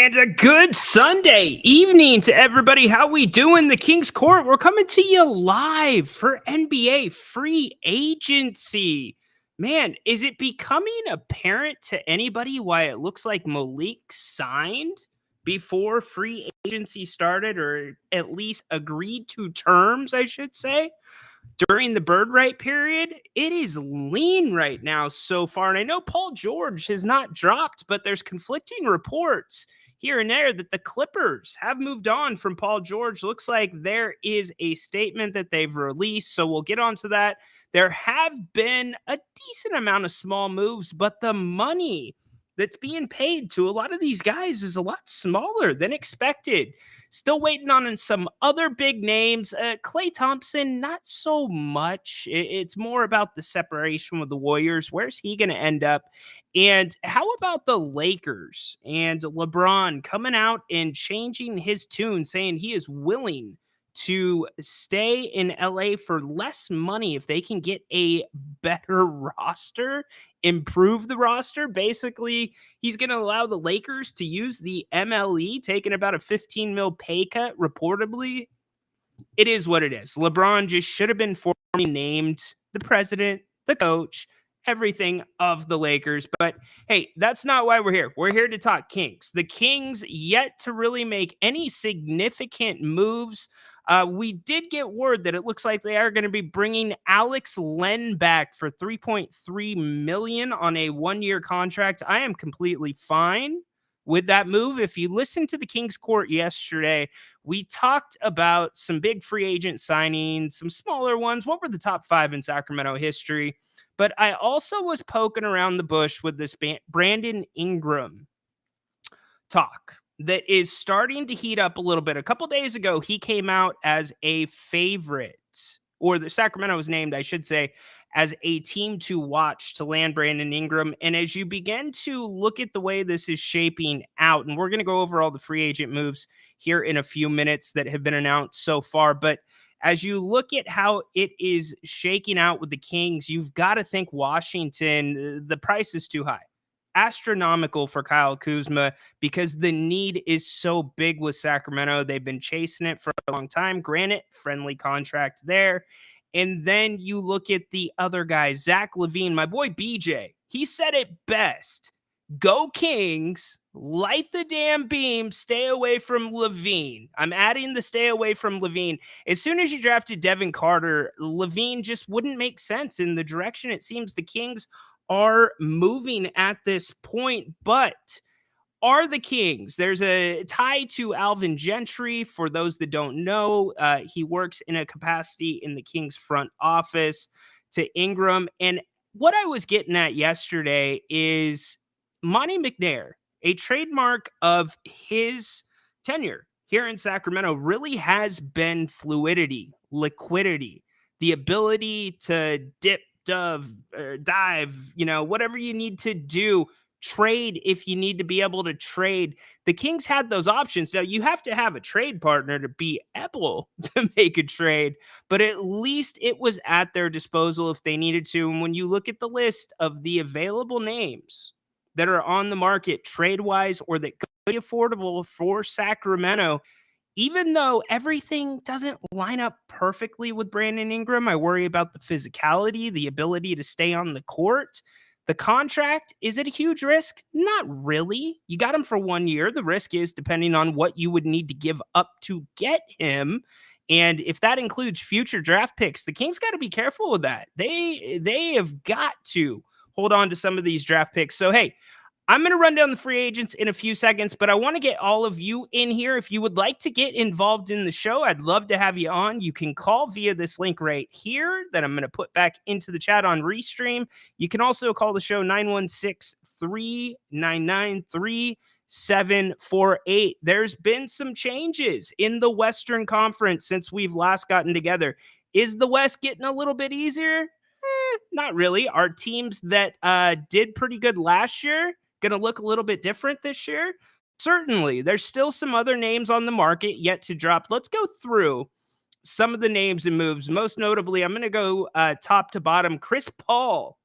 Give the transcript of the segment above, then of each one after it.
And a good Sunday evening to everybody. How we doing? The King's Court. We're coming to you live for NBA free agency. Man, is it becoming apparent to anybody why it looks like Malik signed before free agency started, or at least agreed to terms, I should say? During the bird right period, it is lean right now so far. And I know Paul George has not dropped, but there's conflicting reports here and there that the Clippers have moved on from Paul George. Looks like there is a statement that they've released. So we'll get onto that. There have been a decent amount of small moves, but the money that's being paid to a lot of these guys is a lot smaller than expected. Still waiting on some other big names. Klay Thompson, not so much. It's more about the separation with the Warriors. Where's he going to end up? And how about the Lakers and LeBron coming out and changing his tune, saying he is willing to stay in LA for less money if they can get a better roster, improve the roster. Basically, he's going to allow the Lakers to use the MLE, taking about a 15 mil pay cut, reportedly. It is what it is. LeBron just should have been formally named the president, the coach, everything of the Lakers. But hey, that's not why we're here. We're here to talk Kings. The Kings yet to really make any significant moves. We did get word that it looks like they are going to be bringing Alex Len back for $3.3 million on a one-year contract. I am completely fine with that move. If you listened to the Kings Court yesterday, we talked about some big free agent signings, some smaller ones. What were the top 5 in Sacramento history? But I also was poking around the bush with this Brandon Ingram talk that is starting to heat up a little bit. A couple days ago, he came out as a favorite, or the Sacramento was named, I should say, as a team to watch to land Brandon Ingram. And as you begin to look at the way this is shaping out, and we're going to go over all the free agent moves here in a few minutes that have been announced so far, but as you look at how it is shaking out with the Kings, you've got to think Washington, the price is too high. Astronomical for Kyle Kuzma because the need is so big with Sacramento. They've been chasing it for a long time. Granted, friendly contract there. And then you look at the other guys, Zach LaVine, my boy BJ. He said it best. Go Kings, light the damn beam, stay away from LaVine. I'm adding the stay away from LaVine. As soon as you drafted Devin Carter, LaVine just wouldn't make sense in the direction it seems the Kings are moving at this point. But are the Kings, there's a tie to Alvin Gentry. For those that don't know, he works in a capacity in the Kings front office to Ingram. And what I was getting at yesterday is Monty McNair, a trademark of his tenure here in Sacramento, really has been fluidity, liquidity, the ability to dip, dive, whatever you need to do, trade if you need to be able to trade. The Kings had those options. Now, you have to have a trade partner to be able to make a trade, but at least it was at their disposal if they needed to. And when you look at the list of the available names that are on the market trade-wise or that could be affordable for Sacramento, even though everything doesn't line up perfectly with Brandon Ingram, I worry about the physicality, the ability to stay on the court. The contract, is it a huge risk? Not really. You got him for 1 year. The risk is depending on what you would need to give up to get him. And if that includes future draft picks, the Kings got to be careful with that. They have got to hold on to some of these draft picks. So, hey, I'm going to run down the free agents in a few seconds, but I want to get all of you in here. If you would like to get involved in the show, I'd love to have you on. You can call via this link right here that I'm going to put back into the chat on Restream. You can also call the show 916-399-3748. There's been some changes in the Western Conference since we've last gotten together. Is the West getting a little bit easier? Not really. Our teams that did pretty good last year going to look a little bit different this year? Certainly. There's still some other names on the market yet to drop. Let's go through some of the names and moves. Most notably, I'm going to go top to bottom. Chris Paul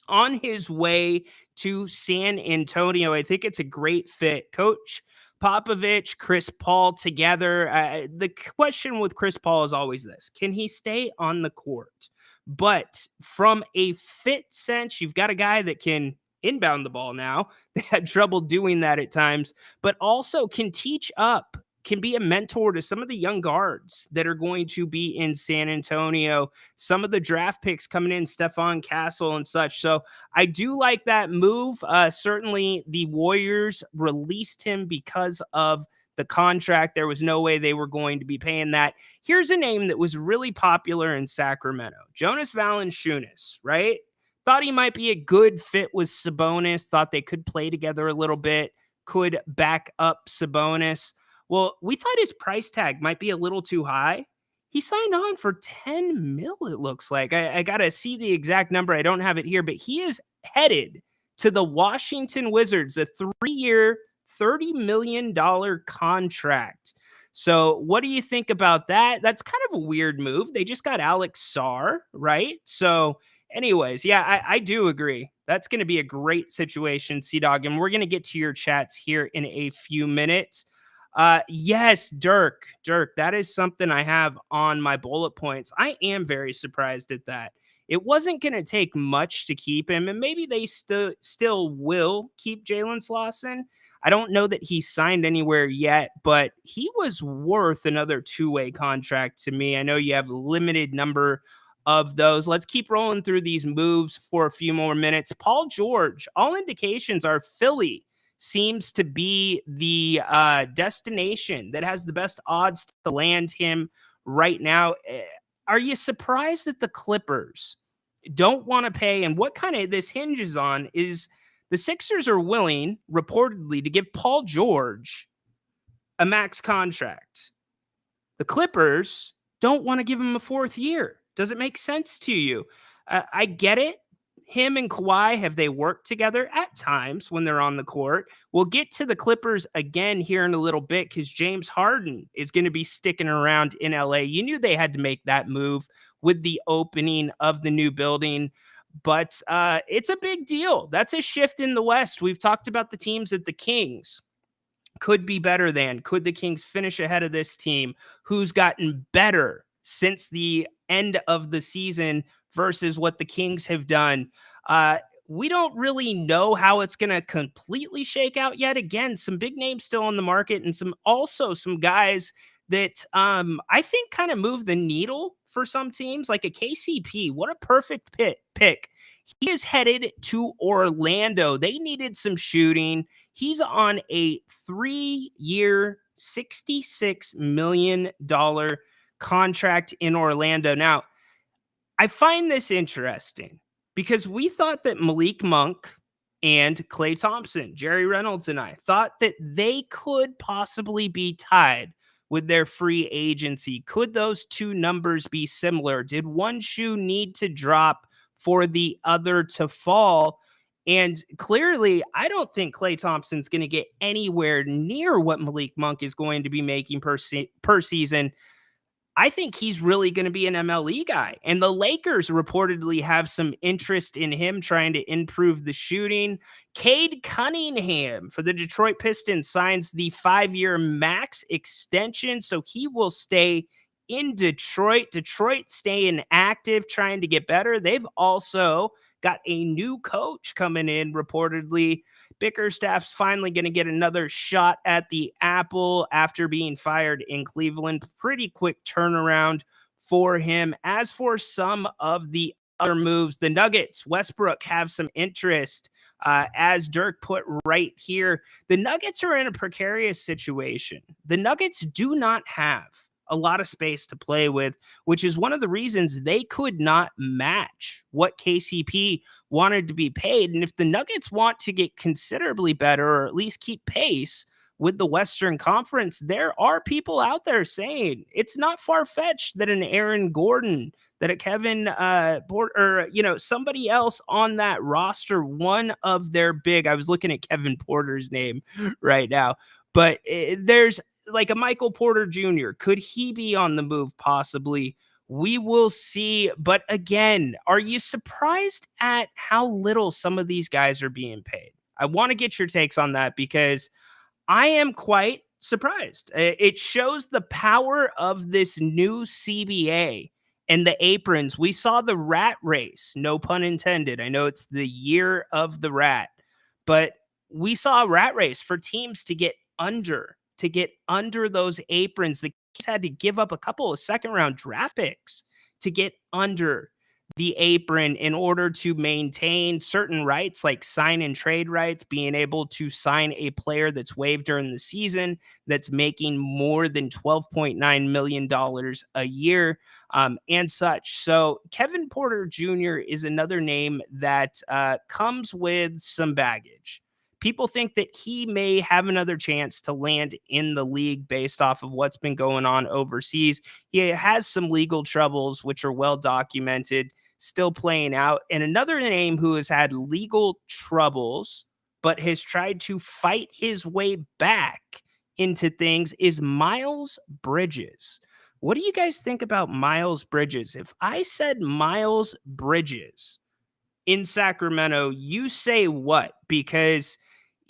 on his way to San Antonio. I think it's a great fit. Coach Popovich, Chris Paul together. The question with Chris Paul is always this: can he stay on the court? But from a fit sense, you've got a guy that can inbound the ball now. They had trouble doing that at times, but also can teach up, can be a mentor to some of the young guards that are going to be in San Antonio. Some of the draft picks coming in, Stephon Castle and such. So I do like that move. Certainly, the Warriors released him because of the contract. There was no way they were going to be paying that. Here's a name that was really popular in Sacramento: Jonas Valanciunas, right? Thought he might be a good fit with Sabonis, thought they could play together a little bit, could back up Sabonis. Well, we thought his price tag might be a little too high. He signed on for 10 mil, it looks like. I got to see the exact number. I don't have it here, but he is headed to the Washington Wizards, a 3-year, $30 million contract. So what do you think about that? That's kind of a weird move. They just got Alex Sarr, right? So anyways, yeah, I do agree. That's going to be a great situation, C-Dog, and we're going to get to your chats here in a few minutes. Yes, Dirk, that is something I have on my bullet points. I am very surprised at that. It wasn't going to take much to keep him, and maybe they still will keep Jalen Slauson. I don't know that he signed anywhere yet, but he was worth another two-way contract to me. I know you have a limited number of those. Let's keep rolling through these moves for a few more minutes. Paul George, all indications are Philly seems to be the destination that has the best odds to land him right now. Are you surprised that the Clippers don't want to pay? And what kind of this hinges on is the Sixers are willing, reportedly, to give Paul George a max contract. The Clippers don't want to give him a fourth year. Does it make sense to you? I get it. Him and Kawhi, have they worked together at times when they're on the court? We'll get to the Clippers again here in a little bit because James Harden is going to be sticking around in LA. You knew they had to make that move with the opening of the new building, but it's a big deal. That's a shift in the West. We've talked about the teams that the Kings could be better than. Could the Kings finish ahead of this team who's gotten better since the end of the season versus what the Kings have done? We don't really know how it's going to completely shake out yet. Again, some big names still on the market and some guys that I think kind of move the needle for some teams, like a KCP. What a perfect pick. He is headed to Orlando. They needed some shooting. He's on a 3-year, $66 million contract in Orlando. Now, I find this interesting because we thought that Malik Monk and Klay Thompson, Jerry Reynolds and I, thought that they could possibly be tied with their free agency. Could those two numbers be similar? Did one shoe need to drop for the other to fall? And clearly, I don't think Klay Thompson's going to get anywhere near what Malik Monk is going to be making per season. I think he's really going to be an MLE guy. And the Lakers reportedly have some interest in him trying to improve the shooting. Cade Cunningham for the Detroit Pistons signs the 5-year max extension, so he will stay in Detroit. Detroit staying active, trying to get better. They've also got a new coach coming in, reportedly. Bickerstaff's finally going to get another shot at the apple after being fired in Cleveland. Pretty quick turnaround for him. As for some of the other moves, the Nuggets, Westbrook have some interest. As Dirk put right here, the Nuggets are in a precarious situation. The Nuggets do not have a lot of space to play with, which is one of the reasons they could not match what KCP wanted to be paid. And if the Nuggets want to get considerably better, or at least keep pace with the Western Conference, there are people out there saying it's not far-fetched that an Aaron Gordon, that a Kevin Porter, somebody else on that roster, one of their big, I was looking at Kevin Porter's name right now, but there's like a Michael Porter Jr. Could he be on the move? Possibly. We will see. But again, are you surprised at how little some of these guys are being paid? I want to get your takes on that because I am quite surprised. It shows the power of this new CBA and the aprons. We saw the rat race, no pun intended. I know it's the year of the rat, but we saw a rat race for teams to get under those aprons. The Kings had to give up a couple of second round draft picks to get under the apron in order to maintain certain rights like sign and trade rights, being able to sign a player that's waived during the season that's making more than $12.9 million a year, and such. So Kevin Porter Jr. is another name that comes with some baggage. People think that he may have another chance to land in the league based off of what's been going on overseas. He has some legal troubles, which are well documented, still playing out. And another name who has had legal troubles, but has tried to fight his way back into things is Miles Bridges. What do you guys think about Miles Bridges? If I said Miles Bridges in Sacramento, you say what? Because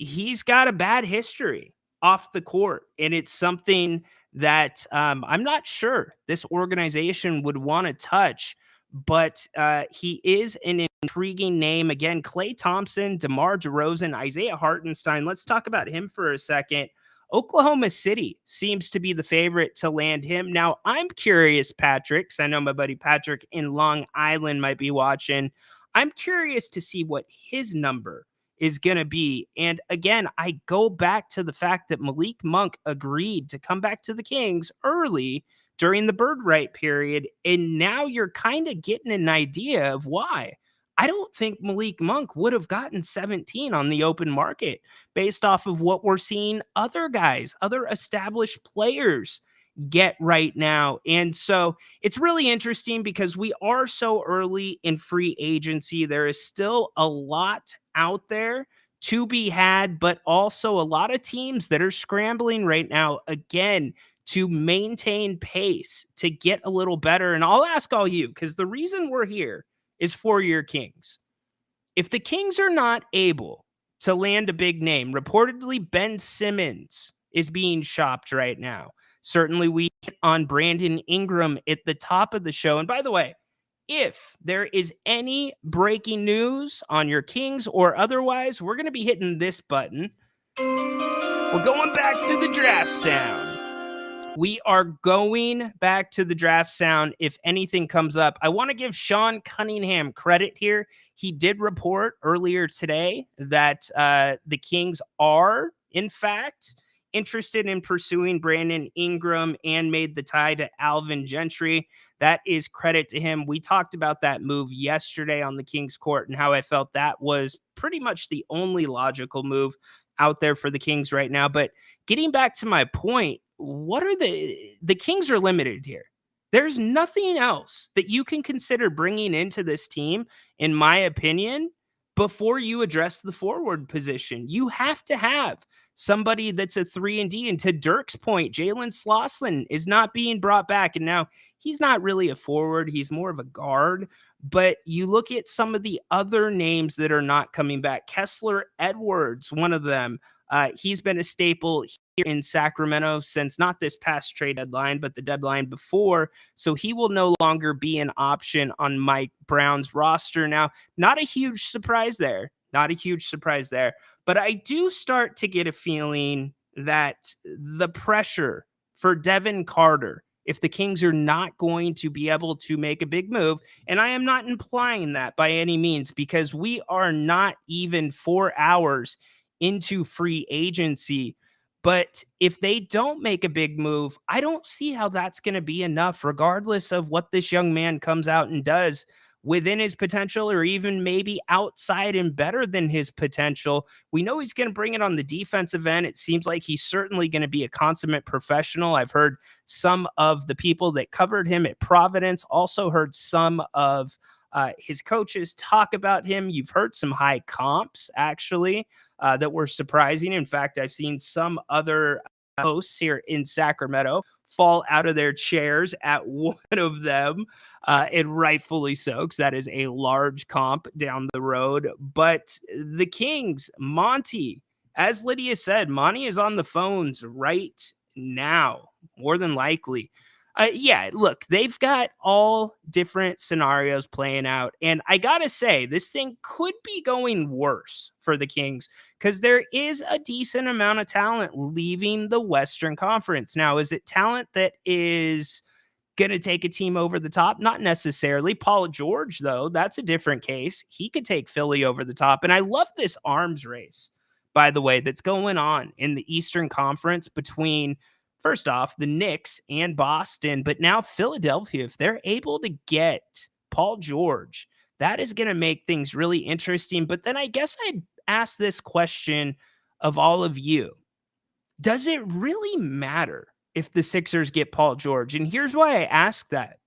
he's got a bad history off the court, and it's something that I'm not sure this organization would want to touch. But he is an intriguing name. Again, Klay Thompson, DeMar DeRozan, Isaiah Hartenstein. Let's talk about him for a second. Oklahoma City seems to be the favorite to land him. Now, I'm curious, Patrick, 'cause I know my buddy Patrick in Long Island might be watching. I'm curious to see what his number is going to be. And again, I go back to the fact that Malik Monk agreed to come back to the Kings early during the bird right period. And now you're kind of getting an idea of why. I don't think Malik Monk would have gotten 17 on the open market based off of what we're seeing other guys, other established players get right now. And so it's really interesting because we are so early in free agency. There is still a lot out there to be had, but also a lot of teams that are scrambling right now, again, to maintain pace, to get a little better. And I'll ask all you, because the reason we're here is for your Kings. If the Kings are not able to land a big name, reportedly Ben Simmons is being shopped right now. Certainly, we hit on Brandon Ingram at the top of the show. And by the way, if there is any breaking news on your Kings or otherwise, we're going to be hitting this button. We're going back to the draft sound. We are going back to the draft sound if anything comes up. I want to give Sean Cunningham credit here. He did report earlier today that the Kings are, in fact, interested in pursuing Brandon Ingram and made the tie to Alvin Gentry. That is credit to him. We talked about that move yesterday on the Kings court and how I felt that was pretty much the only logical move out there for the Kings right now. But getting back to my point, what are the Kings are limited here. There's nothing else that you can consider bringing into this team, in my opinion, before you address the forward position. You have to have somebody that's a 3-and-D. And to Dirk's point, Jalen Slauson is not being brought back. And now he's not really a forward. He's more of a guard. But you look at some of the other names that are not coming back. Kessler Edwards, one of them. He's been a staple here in Sacramento since not this past trade deadline, but the deadline before. So he will no longer be an option on Mike Brown's roster. Now, not a huge surprise there. Not a huge surprise there. But I do start to get a feeling that the pressure for Devin Carter, if the Kings are not going to be able to make a big move, and I am not implying that by any means, because we are not even 4 hours into free agency. But if they don't make a big move, I don't see how that's going to be enough, regardless of what this young man comes out and does within his potential, or even maybe outside and better than his potential. We know he's going to bring it on the defensive end. It seems like he's certainly going to be a consummate professional. I've heard some of the people that covered him at Providence, also heard some of his coaches talk about him. You've heard some high comps, actually, that were surprising. In fact, I've seen some other hosts here in Sacramento fall out of their chairs at one of them, and rightfully so, because that is a large comp down the road. But the Kings, Monty, as Lydia said, Monty is on the phones right now, more than likely. Yeah, look, they've got all different scenarios playing out. And I got to say, this thing could be going worse for the Kings because there is a decent amount of talent leaving the Western Conference. Now, is it talent that is going to take a team over the top? Not necessarily. Paul George, though, that's a different case. He could take Philly over the top. And I love this arms race, by the way, that's going on in the Eastern Conference between, first off, the Knicks and Boston, but now Philadelphia. If they're able to get Paul George, that is going to make things really interesting. But then I guess I'd ask this question of all of you. Does it really matter if the Sixers get Paul George? And here's why I ask that.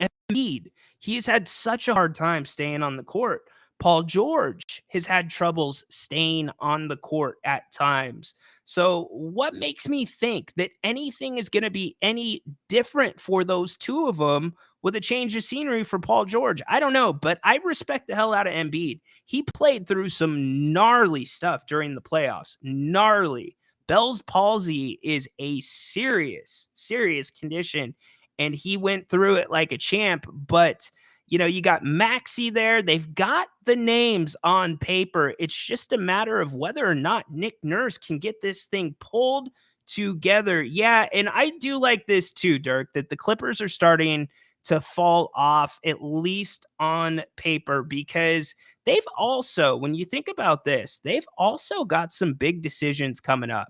Embiid, he's had such a hard time staying on the court. Paul George has had troubles staying on the court at times. So, what makes me think that anything is going to be any different for those two of them with a change of scenery for Paul George? I don't know, but I respect the hell out of Embiid. He played through some gnarly stuff during the playoffs. Gnarly. Bell's palsy is a serious, serious condition, and he went through it like a champ. But, you got Maxey there. They've got the names on paper. It's just a matter of whether or not Nick Nurse can get this thing pulled together. Yeah, and I do like this too, Dirk, that the Clippers are starting to fall off, at least on paper, because they've also, when you think about this, they've also got some big decisions coming up.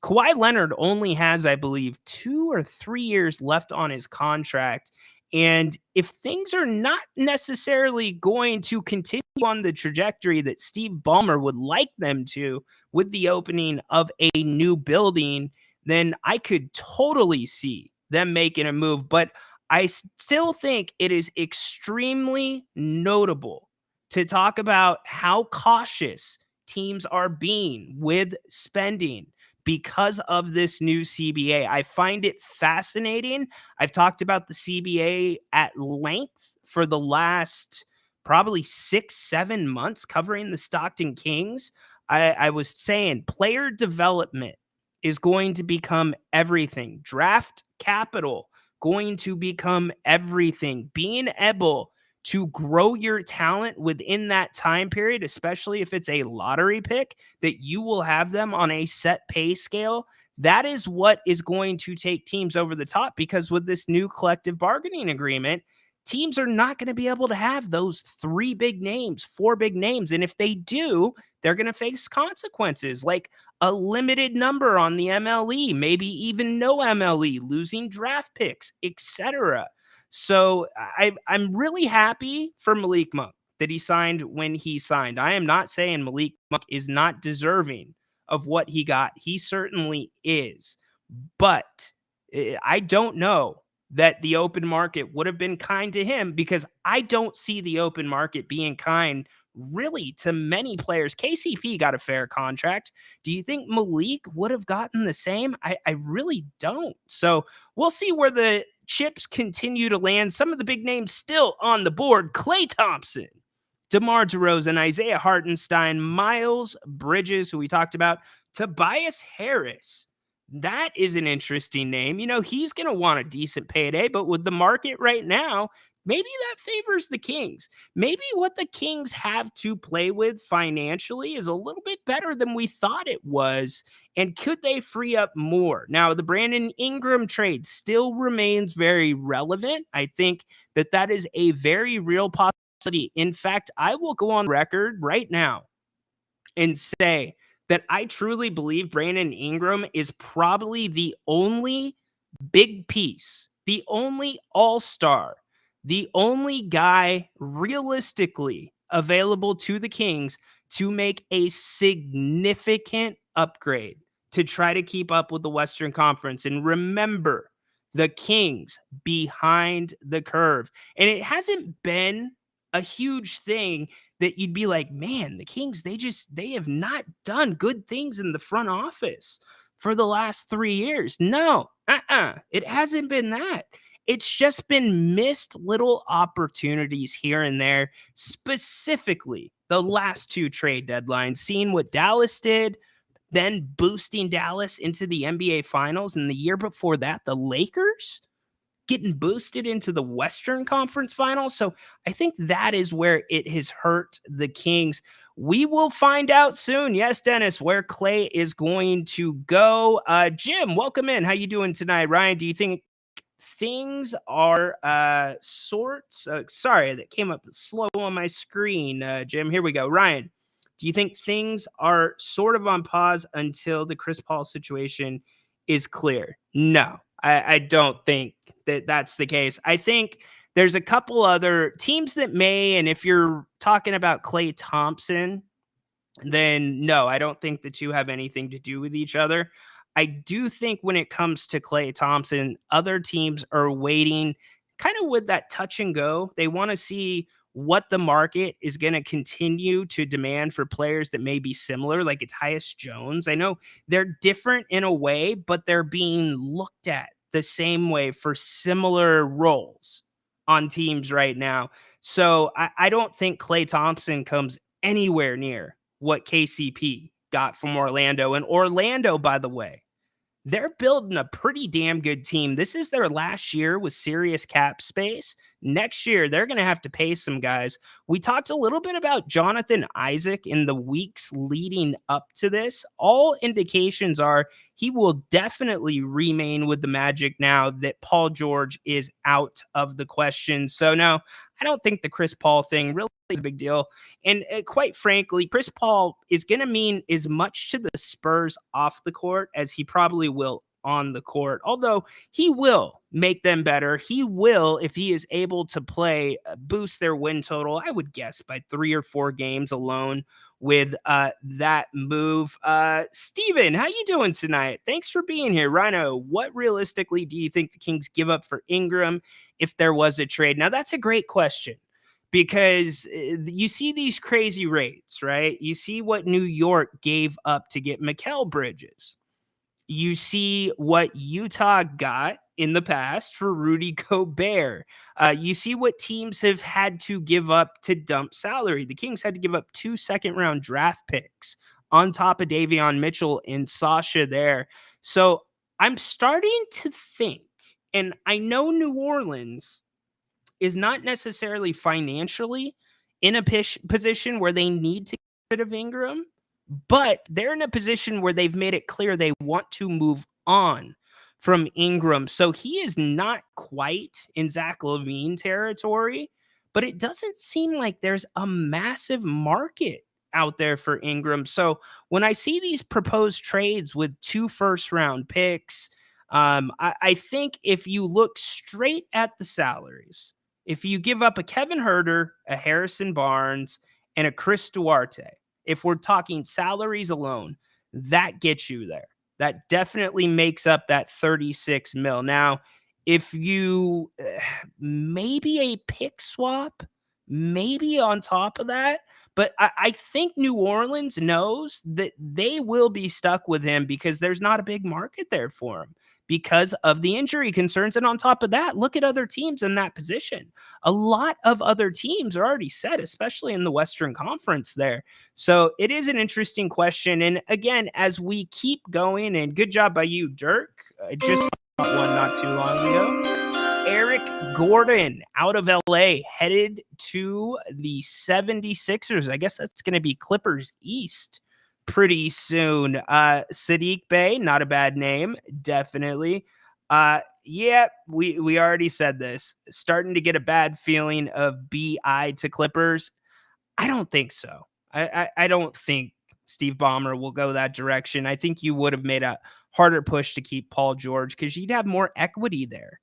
Kawhi Leonard only has, I believe, 2 or 3 years left on his contract. And if things are not necessarily going to continue on the trajectory that Steve Ballmer would like them to with the opening of a new building, then I could totally see them making a move. But I still think it is extremely notable to talk about how cautious teams are being with spending because of this new CBA. I find it fascinating. I've talked about the CBA at length for the last probably 6-7 months covering the Stockton Kings. I was saying player development is going to become everything. Draft capital going to become everything. Being able to grow your talent within that time period, especially if it's a lottery pick, that you will have them on a set pay scale. That is what is going to take teams over the top, because with this new collective bargaining agreement, teams are not going to be able to have those 3 big names, 4 big names. And if they do, they're going to face consequences like a limited number on the MLE, maybe even no MLE, losing draft picks, etc. So I'm really happy for Malik Monk that he signed when he signed. I am not saying Malik Monk is not deserving of what he got. He certainly is. But I don't know that the open market would have been kind to him, because I don't see the open market being kind really to many players. KCP got a fair contract. Do you think Malik would have gotten the same? I really don't. So we'll see where the chips continue to land. Some of the big names still on the board: Klay Thompson, DeMar DeRozan, Isaiah Hartenstein, Miles Bridges, who we talked about, Tobias Harris. That is an interesting name. He's going to want a decent payday, but with the market right now, maybe that favors the Kings. Maybe what the Kings have to play with financially is a little bit better than we thought it was. And could they free up more? Now, the Brandon Ingram trade still remains very relevant. I think that is a very real possibility. In fact, I will go on record right now and say that I truly believe Brandon Ingram is probably the only big piece, the only all-star, the only guy realistically available to the Kings to make a significant upgrade to try to keep up with the Western Conference. And remember, the Kings behind the curve. And it hasn't been a huge thing that you'd be like, man, the Kings, they have not done good things in the front office for the last 3 years. No, it hasn't been that. It's just been missed little opportunities here and there, specifically the last 2 trade deadlines, seeing what Dallas did, then boosting Dallas into the NBA Finals. And the year before that, the Lakers getting boosted into the Western Conference Finals. So I think that is where it has hurt the Kings. We will find out soon. Yes, Dennis, where Clay is going to go. Jim, welcome in. How you doing tonight? Ryan, do you think things are sorry, that came up slow on my screen, Jim? Here we go. Ryan, do you think things are sort of on pause until the Chris Paul situation is clear? No, I don't think that that's the case. I think there's a couple other teams that may, and if you're talking about Klay Thompson, then no, I don't think the two have anything to do with each other. I do think when it comes to Klay Thompson, other teams are waiting kind of with that touch and go. They want to see what the market is going to continue to demand for players that may be similar, like it's Tyus Jones. I know they're different in a way, but they're being looked at the same way for similar roles on teams right now. So I don't think Klay Thompson comes anywhere near what KCP got from Orlando. And Orlando, by the way, they're building a pretty damn good team. This is their last year with serious cap space. Next year, they're going to have to pay some guys. We talked a little bit about Jonathan Isaac in the weeks leading up to this. All indications are he will definitely remain with the Magic now that Paul George is out of the question. So, no, I don't think the Chris Paul thing really is a big deal. And quite frankly, Chris Paul is going to mean as much to the Spurs off the court as he probably will on the court, although he will make them better. He will, if he is able to play, boost their win total, I would guess, by 3 or 4 games alone with that move. Steven, how you doing tonight? Thanks for being here. Rhino, what realistically do you think the Kings give up for Ingram if there was a trade? Now, that's a great question, because you see these crazy rates, right? You see what New York gave up to get Mikal Bridges. You see what Utah got in the past for Rudy Gobert. You see what teams have had to give up to dump salary. The Kings had to give up 2 second-round draft picks on top of Davion Mitchell and Sasha there. So I'm starting to think, and I know New Orleans is not necessarily financially in a position where they need to get rid of Ingram, but they're in a position where they've made it clear they want to move on from Ingram. So he is not quite in Zach LaVine territory, but it doesn't seem like there's a massive market out there for Ingram. So when I see these proposed trades with 2 first-round picks, I think if you look straight at the salaries, if you give up a Kevin Huerter, a Harrison Barnes, and a Chris Duarte, if we're talking salaries alone, that gets you there. That definitely makes up that 36 mil. Now, if you maybe a pick swap, maybe on top of that, but I think New Orleans knows that they will be stuck with him because there's not a big market there for him because of the injury concerns. And on top of that, look at other teams in that position. A lot of other teams are already set, especially in the Western Conference there. So it is an interesting question. And again, as we keep going, and good job by you, Dirk. I just saw one not too long ago. Eric Gordon out of LA headed to the 76ers. I guess that's going to be Clippers East pretty soon. Sadiq Bey, not a bad name, definitely. Yeah, we already said this. Starting to get a bad feeling of BI to Clippers. I don't think so. I don't think Steve Ballmer will go that direction. I think you would have made a harder push to keep Paul George because you'd have more equity there.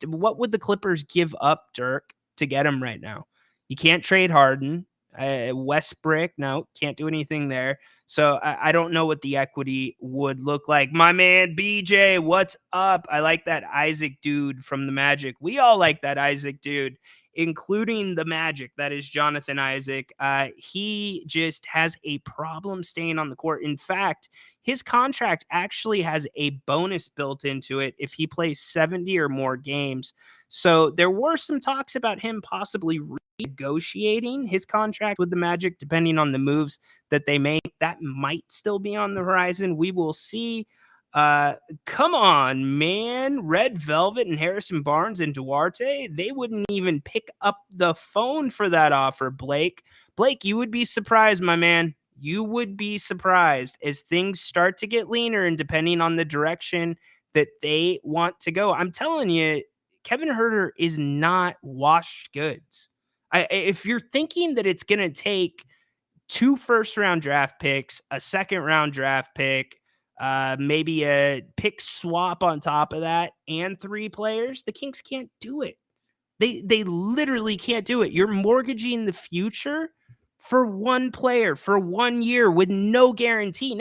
What would the Clippers give up, Dirk, to get him right now? You can't trade Harden. Westbrook, no, can't do anything there. So I don't know what the equity would look like. My man, BJ, what's up? I like that Isaac dude from the Magic. We all like that Isaac dude. including the Magic. That is Jonathan Isaac. He just has a problem staying on the court. In fact, his contract actually has a bonus built into it if he plays 70 or more games. So there were some talks about him possibly negotiating his contract with the Magic, depending on the moves that they make. That might still be on the horizon. We will see. Uh, Come on, man. Red Velvet and Harrison Barnes and Duarte, they wouldn't even pick up the phone for that offer, Blake. Blake, you would be surprised, my man. You would be surprised as things start to get leaner and depending on the direction that they want to go. I'm telling you, Kevin Herter is not washed goods. If you're thinking that it's going to take 2 first-round draft picks, a second-round draft pick, maybe a pick swap on top of that, and 3 players, the Kings can't do it. They literally can't do it. You're mortgaging the future for 1 player for 1 year with no guarantee.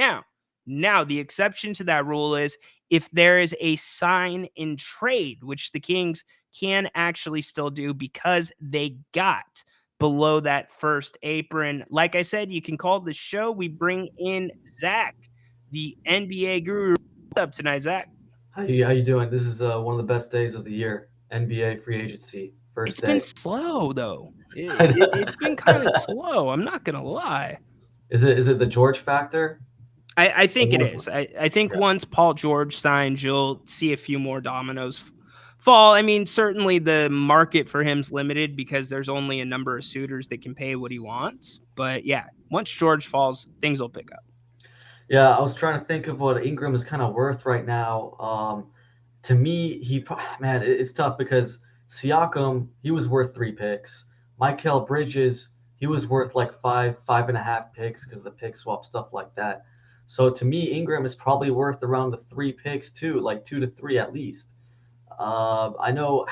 Now the exception to that rule is if there is a sign in trade, which the Kings can actually still do because they got below that first apron. Like I said, you can call the show. We bring in Zach, the NBA guru. What's up tonight, Zach? How you doing? This is one of the best days of the year. NBA free agency It's first been day. slow though. It's been kind of slow. I'm not gonna lie. Is it the George factor? I think it Everyone's is. I think yeah. once Paul George signs, you'll see a few more dominoes fall. I mean, certainly the market for him's limited because there's only a number of suitors that can pay what he wants. But yeah, once George falls, things will pick up. Yeah, I was trying to think of what Ingram is kind of worth right now. To me, man, it's tough because Siakam, he was worth 3 picks. Michael Bridges, he was worth like 5.5 picks because of the pick swap stuff like that. So to me, Ingram is probably worth around the 3 picks too, like 2 to 3 at least. I know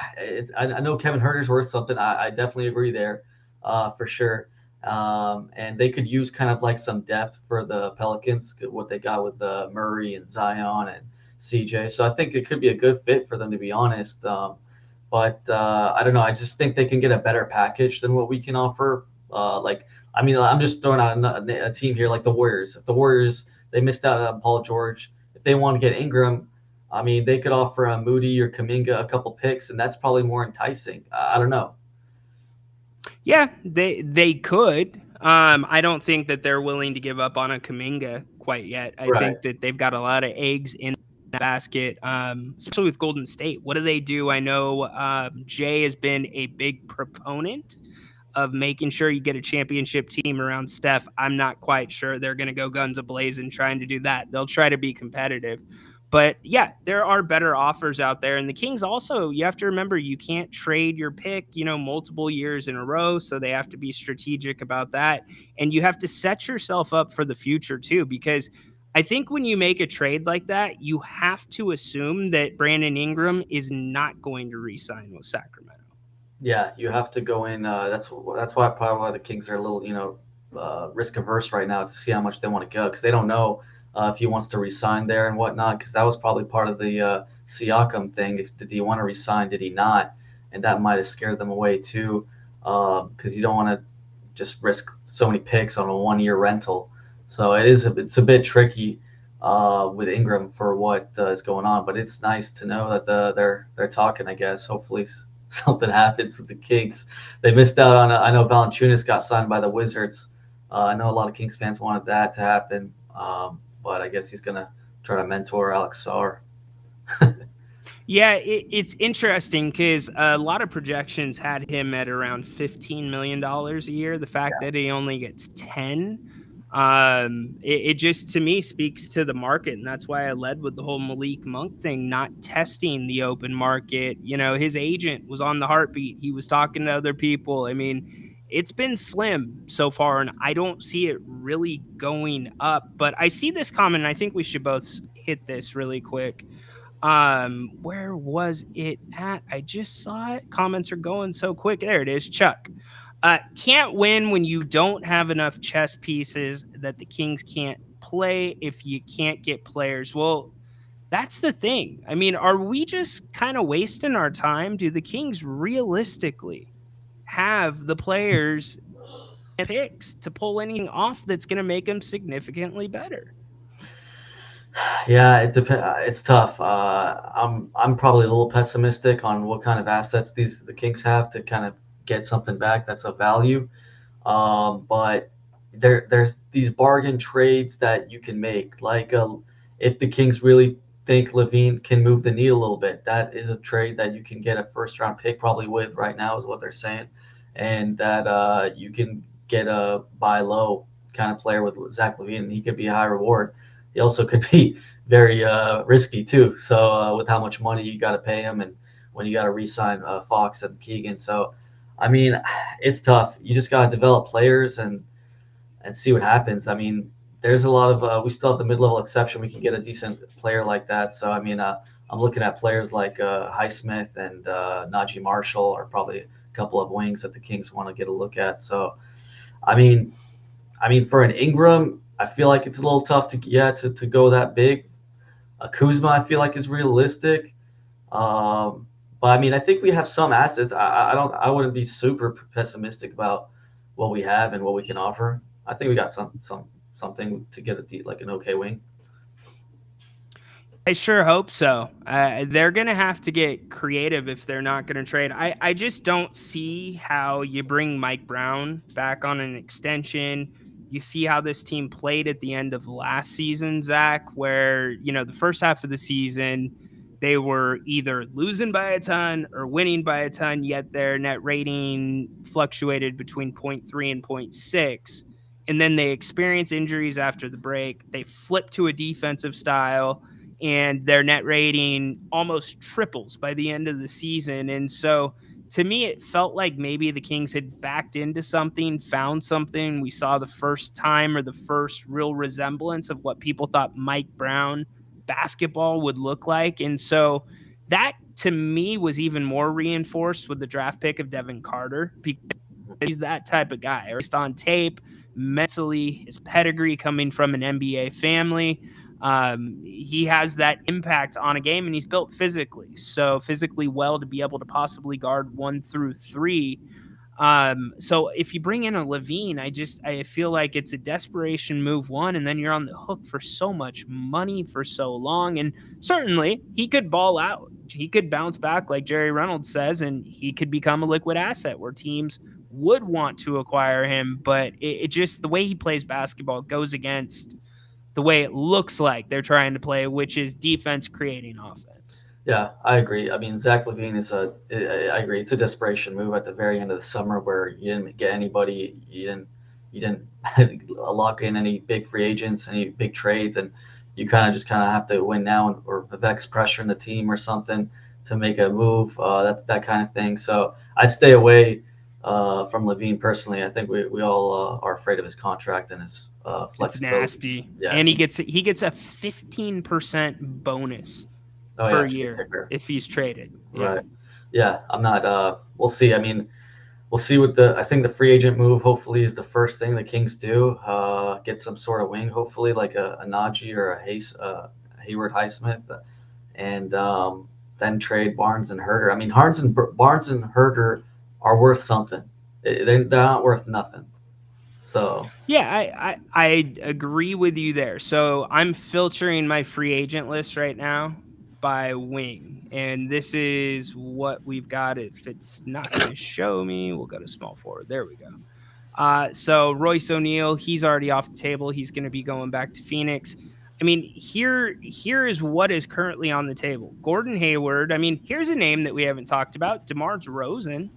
Kevin Herter's worth something. I definitely agree there, for sure. And they could use kind of like some depth for the Pelicans, what they got with Murray and Zion and CJ. So I think it could be a good fit for them, to be honest. But I don't know. I just think they can get a better package than what we can offer. I mean, I'm just throwing out a team here like the Warriors. If the Warriors they missed out on Paul George, if they want to get Ingram, I mean, they could offer a Moody or Kaminga a couple picks, and that's probably more enticing. I don't know. Yeah, they could. I don't think that they're willing to give up on a Kaminga quite yet. I Right. think that they've got a lot of eggs in that basket, especially with Golden State. What do they do? I know Jay has been a big proponent of making sure you get a championship team around Steph. I'm not quite sure they're going to go guns a-blazing trying to do that. They'll try to be competitive. But yeah, there are better offers out there. And the Kings also, you have to remember, you can't trade your pick, multiple years in a row. So they have to be strategic about that. And you have to set yourself up for the future too, because I think when you make a trade like that, you have to assume that Brandon Ingram is not going to re-sign with Sacramento. Yeah, you have to go in. That's why probably why the Kings are a little risk averse right now to see how much they want to go because they don't know if he wants to resign there and whatnot because that was probably part of the Siakam thing. Did he want to resign? Did he not? And that might have scared them away too because you don't want to just risk so many picks on a 1 year rental. So it's a bit tricky with Ingram for what is going on, but it's nice to know that they're talking. I guess hopefully something happens with the Kings. They missed out on. I know Valanciunas got signed by the Wizards. I know a lot of Kings fans wanted that to happen, but I guess he's gonna try to mentor Alex Sarr. Yeah, it's interesting because a lot of projections had him at around $15 million a year. The fact that he only gets 10, it just to me speaks to the market, and that's why I led with the whole Malik Monk thing, not testing the open market. His agent was on the heartbeat. He was talking to other people. I mean, it's been slim so far, and I don't see it really going up. But I see this comment, and I think we should both hit this really quick. Where was it at? I just saw it. Comments are going so quick. There it is. Chuck. Can't win when you don't have enough chess pieces that the Kings can't play if you can't get players. Well, that's the thing. I mean, are we just kind of wasting our time? Do the Kings realistically have the players and picks to pull anything off that's going to make them significantly better. Yeah, it depends. It's tough. I'm probably a little pessimistic on what kind of assets the Kings have to kind of get something back that's of value. But there's these bargain trades that you can make. Like if the Kings really think Levine can move the needle a little bit, that is a trade that you can get a first round pick probably with right now is what they're saying, and that you can get a buy low kind of player with Zach Levine, and he could be a high reward. He also could be very risky too. So with how much money you got to pay him, and when you got to re-sign Fox and Keegan, so I mean, it's tough. You just got to develop players and see what happens. I mean, there's a lot of we still have the mid-level exception. We can get a decent player like that. So I mean, I'm looking at players like Highsmith and Najee Marshall, or probably a couple of wings that the Kings want to get a look at. So I mean, for an Ingram, I feel like it's a little tough to go that big. A Kuzma, I feel like is realistic. But I mean, I think we have some assets. I wouldn't be super pessimistic about what we have and what we can offer. I think we got something to get like an okay wing. I sure hope so. They're going to have to get creative if they're not going to trade. I just don't see how you bring Mike Brown back on an extension. You see how this team played at the end of last season, Zach, where, the first half of the season, they were either losing by a ton or winning by a ton, yet their net rating fluctuated between 0.3 and 0.6. And then they experience injuries after the break. They flip to a defensive style, and their net rating almost triples by the end of the season. And so to me, it felt like maybe the Kings had backed into something, found something. We saw the first time, or the first real resemblance of what people thought Mike Brown basketball would look like. And so that to me was even more reinforced with the draft pick of Devin Carter, because he's that type of guy, or based on tape, mentally, his pedigree coming from an NBA family. He has that impact on a game, and he's built physically well to be able to possibly guard 1 through 3. So if you bring in a Levine, I feel like it's a desperation move one, and then you're on the hook for so much money for so long. And certainly he could ball out. He could bounce back like Jerry Reynolds says, and he could become a liquid asset where teams would want to acquire him. But it just, the way he plays basketball goes against the way it looks like they're trying to play, which is defense creating offense. Yeah, I agree. I mean, Zach Levine I agree. It's a desperation move at the very end of the summer where you didn't get anybody, you didn't lock in any big free agents, any big trades, and you kind of have to win now, or Vivek's pressuring the team or something to make a move, that kind of thing. So I stay away from Levine personally. I think we all are afraid of his contract and his It's flexibility. nasty. Yeah. And he gets a 15% bonus per year if he's traded. Yeah. Right. Yeah, I'm not. We'll see. I mean, we'll see what I think the free agent move hopefully is the first thing the Kings do. Get some sort of wing, hopefully like a Najee or a Hayward Highsmith, and then trade Barnes and Herter. I mean, Barnes and Herter are worth something. They're not worth nothing. So yeah, I agree with you there. So I'm filtering my free agent list right now by wing, and this is what we've got. If it's not going to show me, we'll go to small forward. There we go. So Royce O'Neal, he's already off the table. He's going to be going back to Phoenix. I mean, here is what is currently on the table. Gordon Hayward. I mean, here's a name that we haven't talked about. DeMar DeRozan.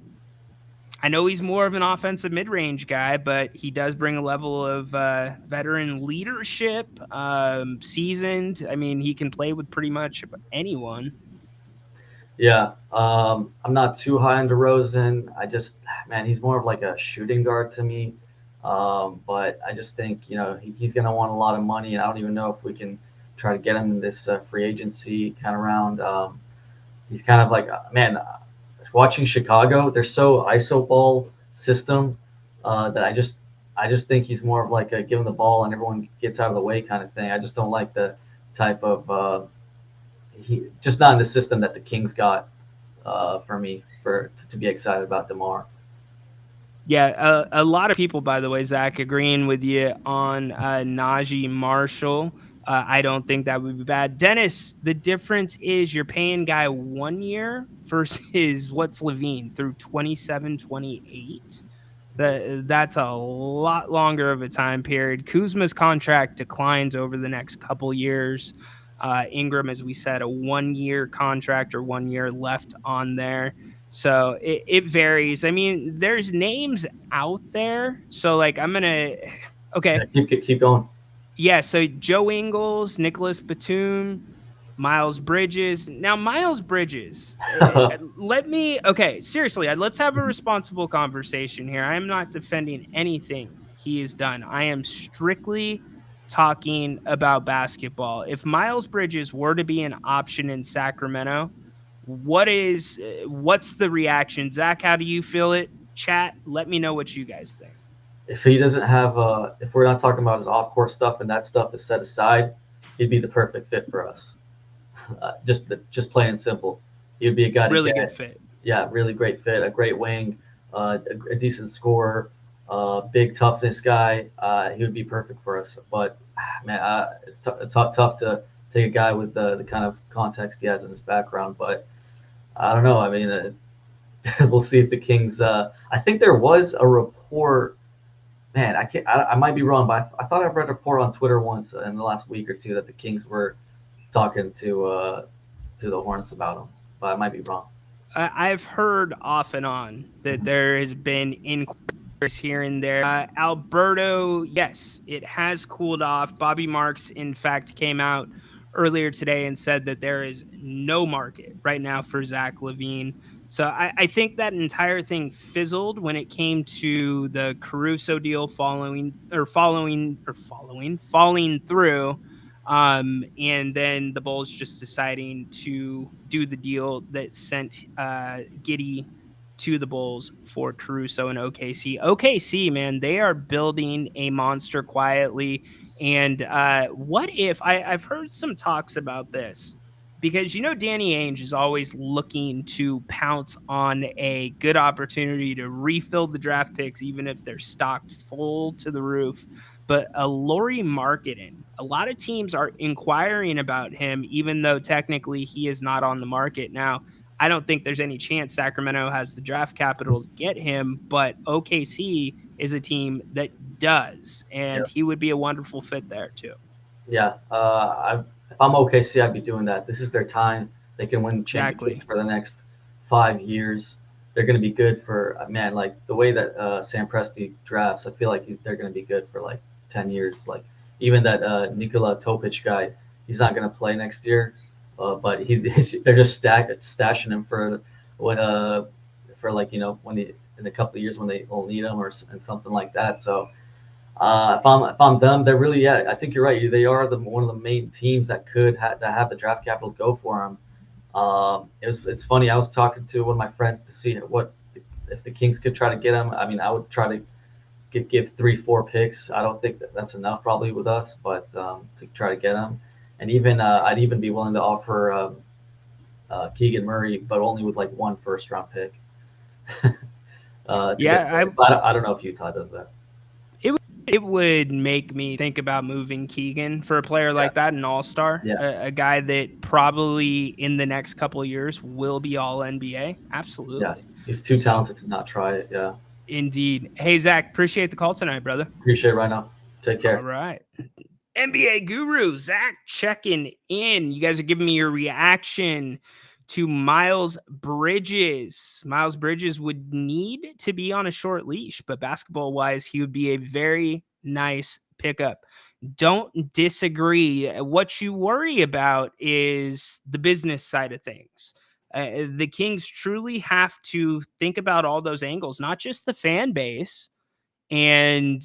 I know he's more of an offensive mid-range guy, but he does bring a level of veteran leadership, seasoned. I mean, he can play with pretty much anyone. Yeah, I'm not too high on DeRozan. He's more of like a shooting guard to me. But I just think, he's going to want a lot of money, and I don't even know if we can try to get him in this free agency kind of round. He's kind of like, watching Chicago, they're so iso ball system that I just think he's more of like a give him the ball and everyone gets out of the way kind of thing. I just don't like the type of he just not in the system that the Kings got for me to be excited about DeMar. Yeah, a lot of people, by the way, Zach, agreeing with you on Najee Marshall. I don't think that would be bad. Dennis, the difference is you're paying guy 1 year versus what's Levine through 27, 28. That's a lot longer of a time period. Kuzma's contract declines over the next couple years. Ingram, as we said, a 1 year contract or 1 year left on there. So it varies. I mean, there's names out there. So like I'm gonna okay. Yeah, keep going. Yeah, so Joe Ingles, Nicholas Batum, Miles Bridges. Now, Miles Bridges, let me, okay, seriously, let's have a responsible conversation here. I am not defending anything he has done. I am strictly talking about basketball. If Miles Bridges were to be an option in Sacramento, what's the reaction? Zach, how do you feel it? Chat, let me know what you guys think. If he doesn't have, if we're not talking about his off court stuff and that stuff is set aside, he'd be the perfect fit for us. Just plain and simple. He'd be a guy to Really good get. fit. Yeah, really great fit, a great wing, a decent scorer, big toughness guy. He would be perfect for us. But man, it's tough to take a guy with the kind of context he has in his background. But I don't know. I mean, we'll see if the Kings. I think there was a report. Man, I can't. I might be wrong, but I thought I read a report on Twitter once in the last week or two that the Kings were talking to the Hornets about him. But I might be wrong. I've heard off and on that there has been inquiries here and there. Alberto, yes, it has cooled off. Bobby Marks, in fact, came out earlier today and said that there is no market right now for Zach LaVine. So I think that entire thing fizzled when it came to the Caruso deal falling through. And then the Bulls just deciding to do the deal that sent Giddey to the Bulls for Caruso and OKC. OKC, man, they are building a monster quietly. And what if I've heard some talks about this? Because Danny Ainge is always looking to pounce on a good opportunity to refill the draft picks, even if they're stocked full to the roof. But Lauri Markkanen, a lot of teams are inquiring about him, even though technically he is not on the market now. I don't think there's any chance Sacramento has the draft capital to get him, but OKC is a team that does, and he would be a wonderful fit there too. Yeah, if I'm OKC, I'd be doing that. This is their time. They can win Exactly. championships for the next 5 years. They're going to be good for man. Like the way that Sam Presti drafts, I feel like they're going to be good for like 10 years. Like even that Nikola Topic guy, he's not going to play next year, but they're just stashing him for when like when in a couple of years when they will need him and something like that. So. If I'm them, they're really I think you're right. They are one of the main teams that could have the draft capital go for them. It's funny. I was talking to one of my friends to see what if the Kings could try to get him. I mean, I would try to give 3-4 picks. I don't think that's enough probably with us, but to try to get him, and even I'd even be willing to offer Keegan Murray, but only with like 1 first-round pick. I don't know if Utah does that. It would make me think about moving Keegan for a player like that, an all-star, a guy that probably in the next couple of years will be all NBA. Absolutely. Yeah, he's too talented to not try it. Yeah. Indeed. Hey, Zach, appreciate the call tonight, brother. Appreciate it right now. Take care. All right. NBA guru, Zach, checking in. You guys are giving me your reaction to Miles Bridges. Miles Bridges would need to be on a short leash, but basketball-wise, he would be a very nice pickup. Don't disagree. What you worry about is the business side of things. The Kings truly have to think about all those angles, not just the fan base and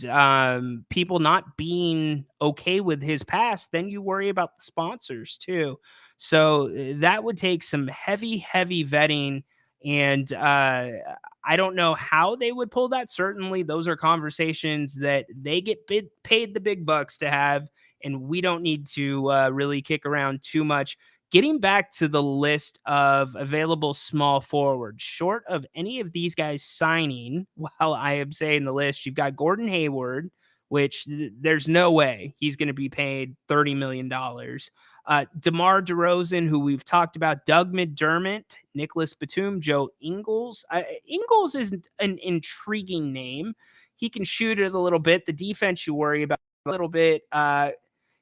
people not being okay with his past. Then you worry about the sponsors too. So that would take some heavy vetting. And I don't know how they would pull that. Certainly, those are conversations that they get paid the big bucks to have. And we don't need to really kick around too much. getting back to the list of available small forwards, short of any of these guys signing, while I am saying the list, you've got Gordon Hayward, which there's no way he's going to be paid $30 million. DeMar DeRozan, who we've talked about, Doug McDermott, Nicholas Batum, Joe Ingles. Ingles is an intriguing name. He can shoot it a little bit. The defense you worry about a little bit.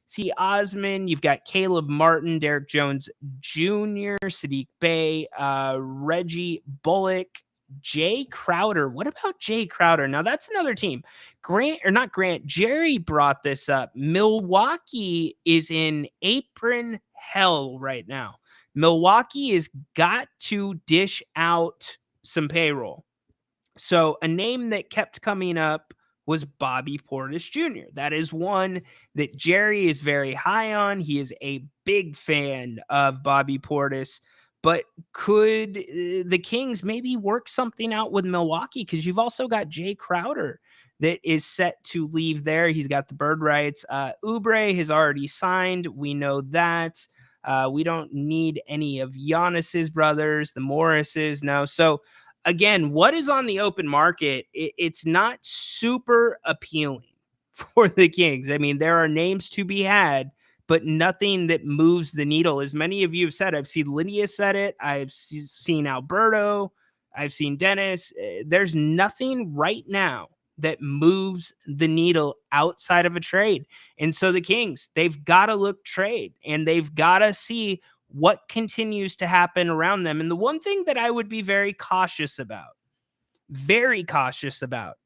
See Osman, you've got Caleb Martin, Derek Jones Jr., Sadiq Bey, Reggie Bullock, Jay Crowder. What about Jay Crowder? Now that's another team. Jerry brought this up. Milwaukee is in apron hell right now. Milwaukee has got to dish out some payroll. So a name that kept coming up was Bobby Portis Jr. That is one that Jerry is very high on. He is a big fan of Bobby Portis. But could the Kings maybe work something out with Milwaukee? Because you've also got Jay Crowder that is set to leave there. He's got the bird rights. Oubre has already signed. We know that. We don't need any of Giannis's brothers, the Morrises. No. So again, what is on the open market, it's not super appealing for the Kings. I mean, there are names to be had, but nothing that moves the needle. As many of you have said, I've seen Lydia said it. I've seen Alberto. I've seen Dennis. There's nothing right now that moves the needle outside of a trade. And so the Kings, they've got to look trade, and they've got to see what continues to happen around them. And the one thing that I would be very cautious about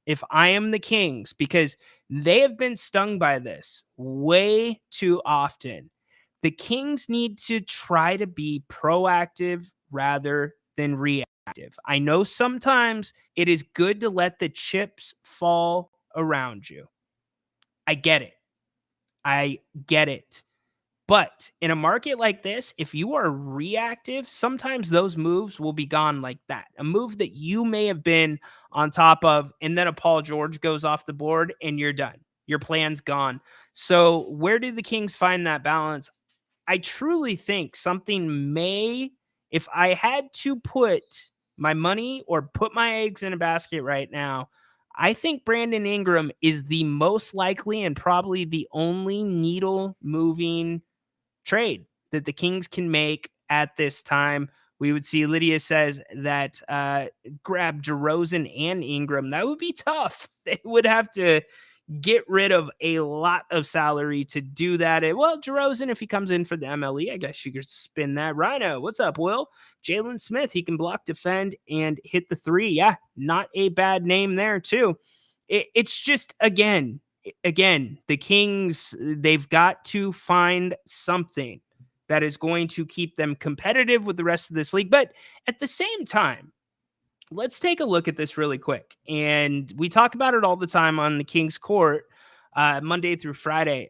if I am the Kings, because they have been stung by this way too often. The Kings need to try to be proactive rather than reactive. I know sometimes it is good to let the chips fall around you. I get it. But in a market like this, if you are reactive, sometimes those moves will be gone like that. A move that you may have been on top of, and then a Paul George goes off the board and you're done. Your plan's gone. So where do the Kings find that balance? I truly think something may, if I had to put my money or put my eggs in a basket right now, I think Brandon Ingram is the most likely and probably the only needle moving trade that the Kings can make at this time. We would see Lydia says that grab DeRozan and Ingram. That would be tough. They would have to get rid of a lot of salary to do that. And, well, DeRozan, if he comes in for the MLE, I guess you could spin that. Rhino, what's up, Will? Jalen Smith, he can block, defend, and hit the three. Yeah, not a bad name there, too. It's just, again, the Kings, they've got to find something that is going to keep them competitive with the rest of this league. But at the same time, let's take a look at this really quick. And we talk about it all the time on the Kings Court, Monday through Friday.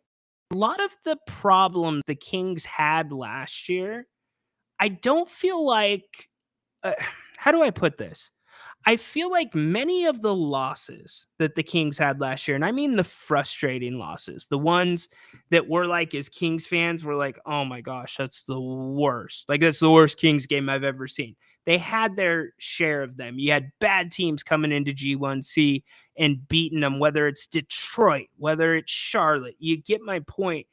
A lot of the problems the Kings had last year, I don't feel like, how do I put this? I feel like many of the losses that the Kings had last year, and I mean the frustrating losses, the ones that were like, as Kings fans, we're like, oh my gosh, that's the worst. Like, that's the worst Kings game I've ever seen. They had their share of them. You had bad teams coming into G1C and beating them, whether it's Detroit, whether it's Charlotte. You get my point.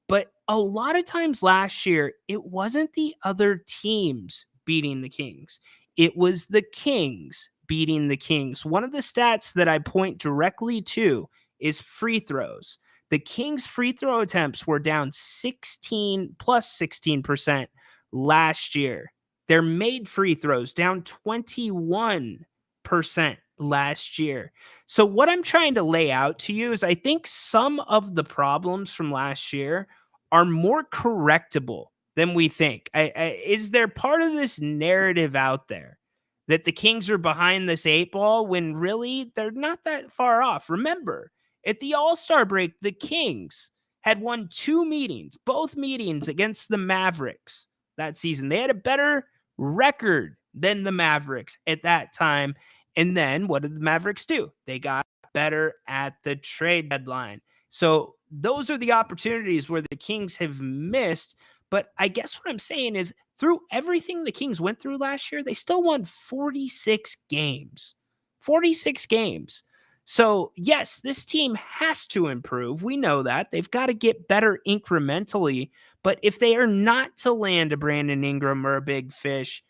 But a lot of times last year, it wasn't the other teams beating the Kings. It was the Kings beating the Kings. One of the stats that I point directly to is free throws. The Kings' free throw attempts were down 16% last year. Their made free throws down 21% last year. So what I'm trying to lay out to you is I think some of the problems from last year are more correctable than we think. Is there part of this narrative out there that the Kings are behind this eight ball when really they're not that far off? Remember, at the All-Star break, the Kings had won both meetings against the Mavericks that season. They had a better record than the Mavericks at that time. And then what did the Mavericks do? They got better at the trade deadline. So those are the opportunities where the Kings have missed. But I guess what I'm saying is through everything the Kings went through last year, they still won 46 games. 46 games. So, yes, this team has to improve. We know that. They've got to get better incrementally. But if they are not to land a Brandon Ingram or a Big Fish,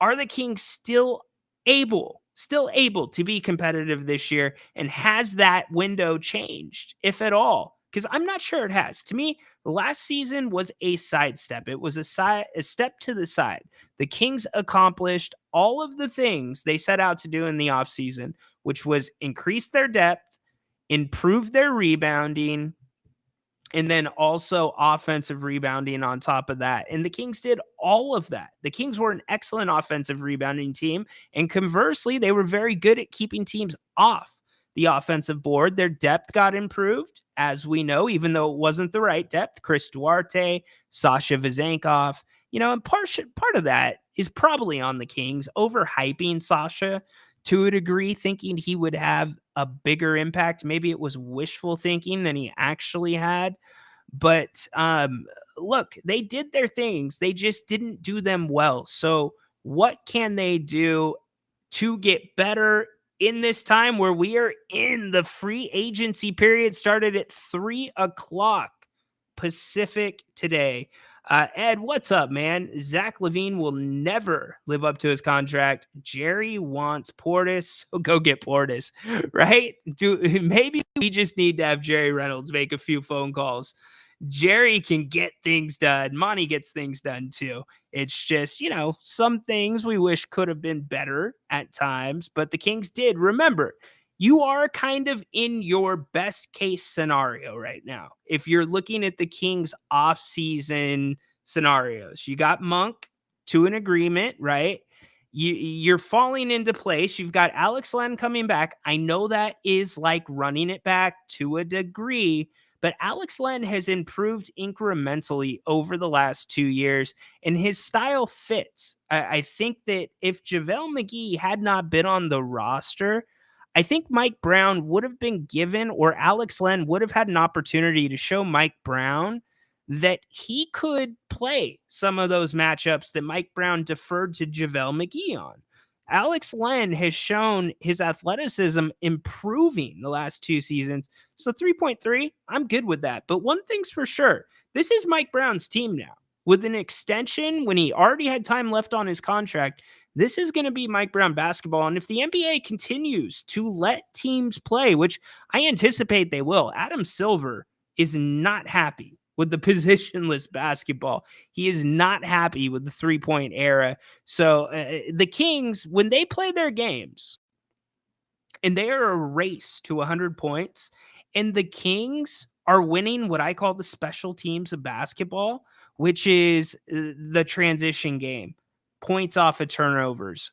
are the Kings still able to be competitive this year? And has that window changed, if at all? Because I'm not sure it has. To me, last season was a sidestep. It was a step to the side. The Kings accomplished all of the things they set out to do in the offseason, which was increase their depth, improve their rebounding, and then also offensive rebounding on top of that. And the Kings did all of that. The Kings were an excellent offensive rebounding team. And conversely, they were very good at keeping teams off the offensive board. Their depth got improved, as we know, even though it wasn't the right depth. Chris Duarte, Sasha Vezenkov, and part of that is probably on the Kings overhyping Sasha to a degree, thinking he would have a bigger impact. Maybe it was wishful thinking than he actually had. But look, they did their things. They just didn't do them well. So what can they do to get better in this time where we are in the free agency period? Started at 3:00 Pacific today. Ed, what's up, man? Zach LaVine will never live up to his contract. Jerry wants Portis, so go get Portis, right? Maybe we just need to have Jerry Reynolds make a few phone calls. Jerry can get things done. Monty gets things done too. It's just, some things we wish could have been better at times, but the Kings did. Remember, you are kind of in your best case scenario right now. If you're looking at the Kings off-season scenarios, you got Monk to an agreement, right? You're falling into place. You've got Alex Len coming back. I know that is like running it back to a degree, but Alex Len has improved incrementally over the last 2 years, and his style fits. I think that if JaVale McGee had not been on the roster, I think Mike Brown would have been given, or Alex Len would have had an opportunity to show Mike Brown that he could play some of those matchups that Mike Brown deferred to JaVale McGee on. Alex Len has shown his athleticism improving the last 2 seasons. So 3.3, I'm good with that. But one thing's for sure, this is Mike Brown's team now. With an extension, when he already had time left on his contract, this is going to be Mike Brown basketball. And if the NBA continues to let teams play, which I anticipate they will, Adam Silver is not happy with the positionless basketball. He is not happy with the 3-point era. So the Kings, when they play their games, and they are a race to 100 points, and the Kings are winning what I call the special teams of basketball, which is the transition game, points off of turnovers,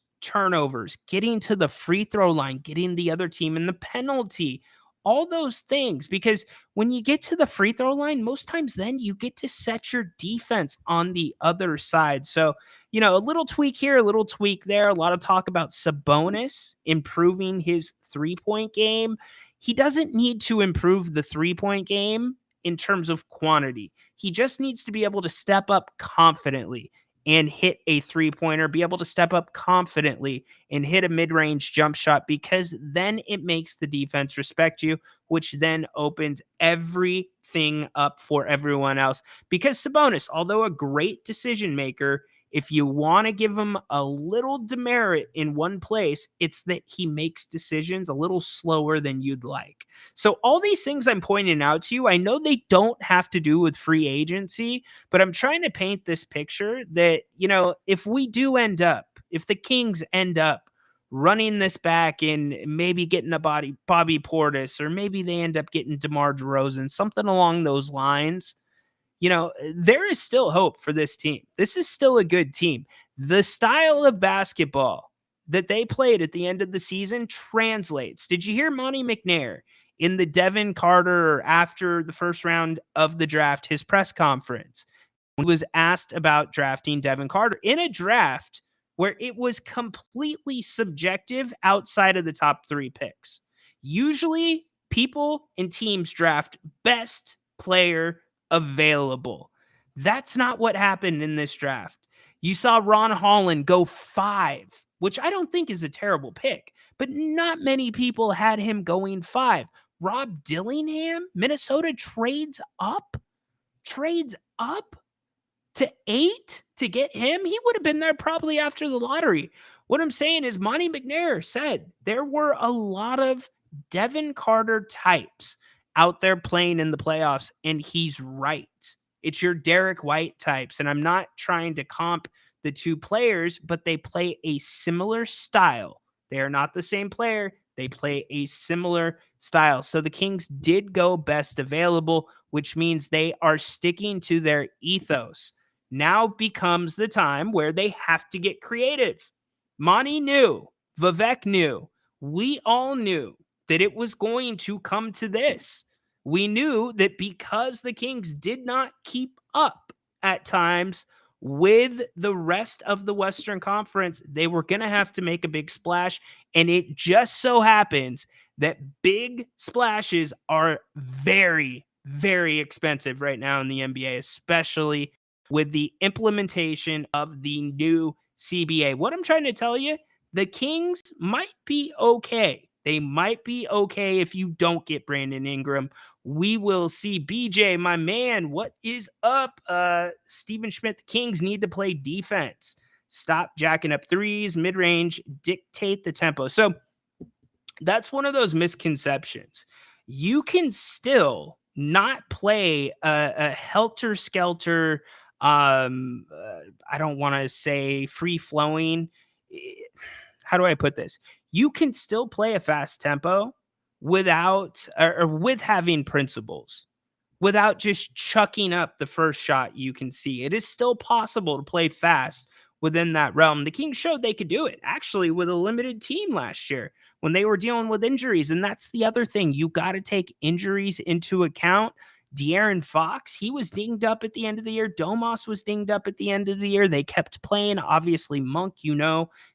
getting to the free throw line, getting the other team in the penalty, all those things. Because when you get to the free throw line, most times then you get to set your defense on the other side. So, a little tweak here, a little tweak there. A lot of talk about Sabonis improving his 3-point game. He doesn't need to improve the 3-point game in terms of quantity. He just needs to be able to step up confidently and hit a 3-pointer, be able to step up confidently and hit a mid-range jump shot, because then it makes the defense respect you, which then opens everything up for everyone else. Because Sabonis, although a great decision maker, if you want to give him a little demerit in one place, it's that he makes decisions a little slower than you'd like. So all these things I'm pointing out to you, I know they don't have to do with free agency, but I'm trying to paint this picture that, if the Kings end up running this back and maybe getting a Bobby Portis, or maybe they end up getting DeMar DeRozan, something along those lines, there is still hope for this team. This is still a good team. The style of basketball that they played at the end of the season translates. Did you hear Monty McNair in the Devin Carter, after the first round of the draft, his press conference? He was asked about drafting Devin Carter in a draft where it was completely subjective outside of the top 3 picks. Usually people and teams draft best player available. That's not what happened in this draft. You saw Ron Holland go 5, which I don't think is a terrible pick, but not many people had him going 5. Rob Dillingham, Minnesota trades up to 8 to get him. He would have been there probably after the lottery. What I'm saying is Monty McNair said there were a lot of Devin Carter types out there playing in the playoffs, and he's right. It's your Derek White types, and I'm not trying to comp the two players, but they play a similar style. They are not the same player. They play a similar style. So the Kings did go best available, which means they are sticking to their ethos. Now becomes the time where they have to get creative. Monty knew, Vivek knew, we all knew that it was going to come to this. We knew that because the Kings did not keep up at times with the rest of the Western Conference, they were going to have to make a big splash. And it just so happens that big splashes are very, very expensive right now in the NBA, especially with the implementation of the new CBA. What I'm trying to tell you, the Kings might be okay. They might be okay if you don't get Brandon Ingram. We will see. BJ, my man, what is up? Stephen Schmidt, the Kings need to play defense. Stop jacking up threes, mid-range, dictate the tempo. So that's one of those misconceptions. You can still not play a helter-skelter, I don't want to say free-flowing. How do I put this? You can still play a fast tempo without or with having principles, without just chucking up the first shot you can see. It is still possible to play fast within that realm. The Kings showed they could do it actually with a limited team last year when they were dealing with injuries. And that's the other thing. You got to take injuries into account. De'Aaron Fox, he was dinged up at the end of the year. Domas was dinged up at the end of the year. They kept playing. Obviously, Monk,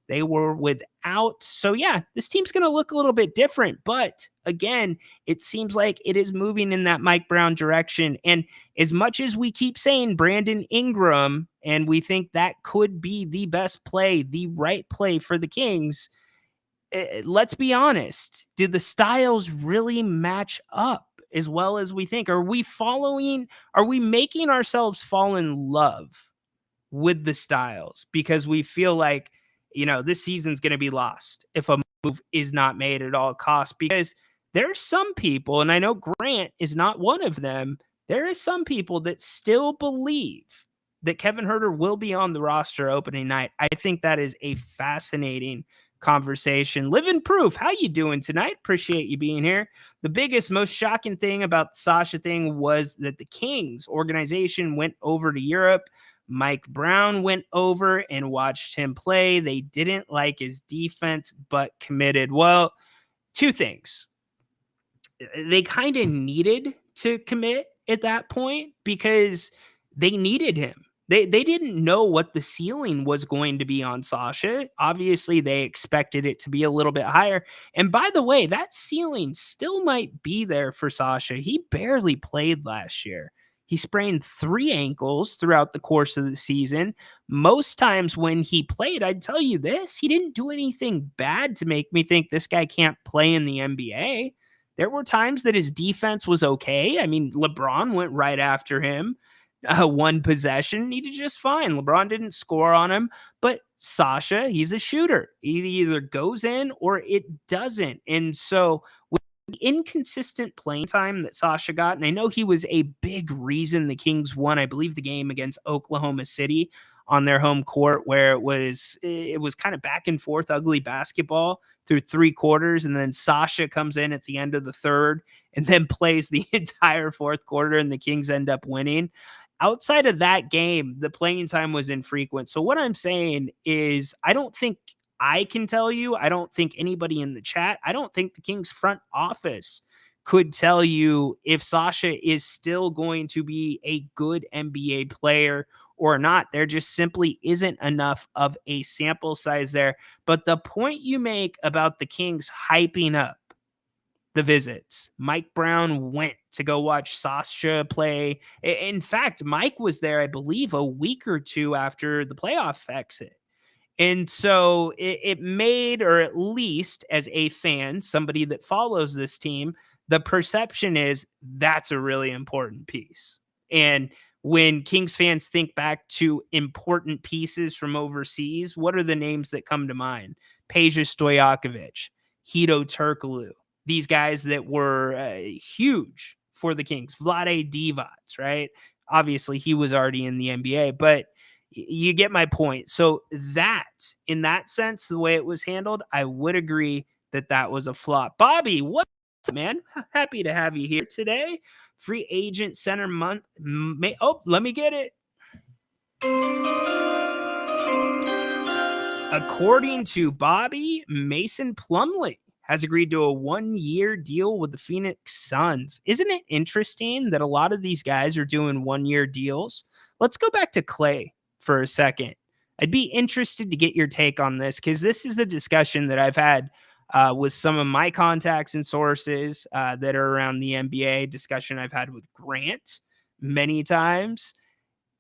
they were without. So, yeah, this team's going to look a little bit different. But, again, it seems like it is moving in that Mike Brown direction. And as much as we keep saying Brandon Ingram, and we think that could be the best play, the right play for the Kings, let's be honest. Did the styles really match up as well as we think? Are we making ourselves fall in love with the styles because we feel like, this season's going to be lost if a move is not made at all costs? Because there's some people, and I know Grant is not one of them, there is some people that still believe that Kevin Huerter will be on the roster opening night. I think that is a fascinating conversation. Living proof. How you doing tonight? Appreciate you being here. The biggest, most shocking thing about the Sasha thing was that the Kings organization went over to Europe. Mike Brown went over and watched him play. They didn't like his defense, but committed. Well, two things. They kind of needed to commit at that point because they needed him. They didn't know what the ceiling was going to be on Sasha. Obviously, they expected it to be a little bit higher. And by the way, that ceiling still might be there for Sasha. He barely played last year. He sprained 3 ankles throughout the course of the season. Most times when he played, I'd tell you this, he didn't do anything bad to make me think this guy can't play in the NBA. There were times that his defense was okay. I mean, LeBron went right after him. One possession, he did just fine. LeBron didn't score on him, but Sasha, he's a shooter. He either goes in or it doesn't. And so with the inconsistent playing time that Sasha got, and I know he was a big reason the Kings won, I believe, the game against Oklahoma City on their home court, where it was kind of back and forth, ugly basketball through 3 quarters. And then Sasha comes in at the end of the third and then plays the entire 4th quarter, and the Kings end up winning. Outside of that game, the playing time was infrequent. So what I'm saying is I don't think I can tell you, I don't think anybody in the chat, I don't think the Kings front office could tell you if Sasha is still going to be a good NBA player or not. There just simply isn't enough of a sample size there. But the point you make about the Kings hyping up the visits. Mike Brown went to go watch Sasha play. In fact, Mike was there, I believe, a week or two after the playoff exit. And so it made, or at least as a fan, somebody that follows this team, the perception is that's a really important piece. And when Kings fans think back to important pieces from overseas, what are the names that come to mind? Peja Stojakovic, Hito Turkoglu, these guys that were huge for the Kings. Vlade Divac, right? Obviously, he was already in the NBA, but you get my point. So that, in that sense, the way it was handled, I would agree that that was a flop. Bobby, what's up, man? Happy to have you here today. Free agent center month. Oh, let me get it. According to Bobby, Mason Plumlee has agreed to a 1-year deal with the Phoenix Suns. Isn't it interesting that a lot of these guys are doing 1-year deals? Let's go back to Clay for a second. I'd be interested to get your take on this because this is a discussion that I've had with some of my contacts and sources that are around the NBA, discussion I've had with Grant many times.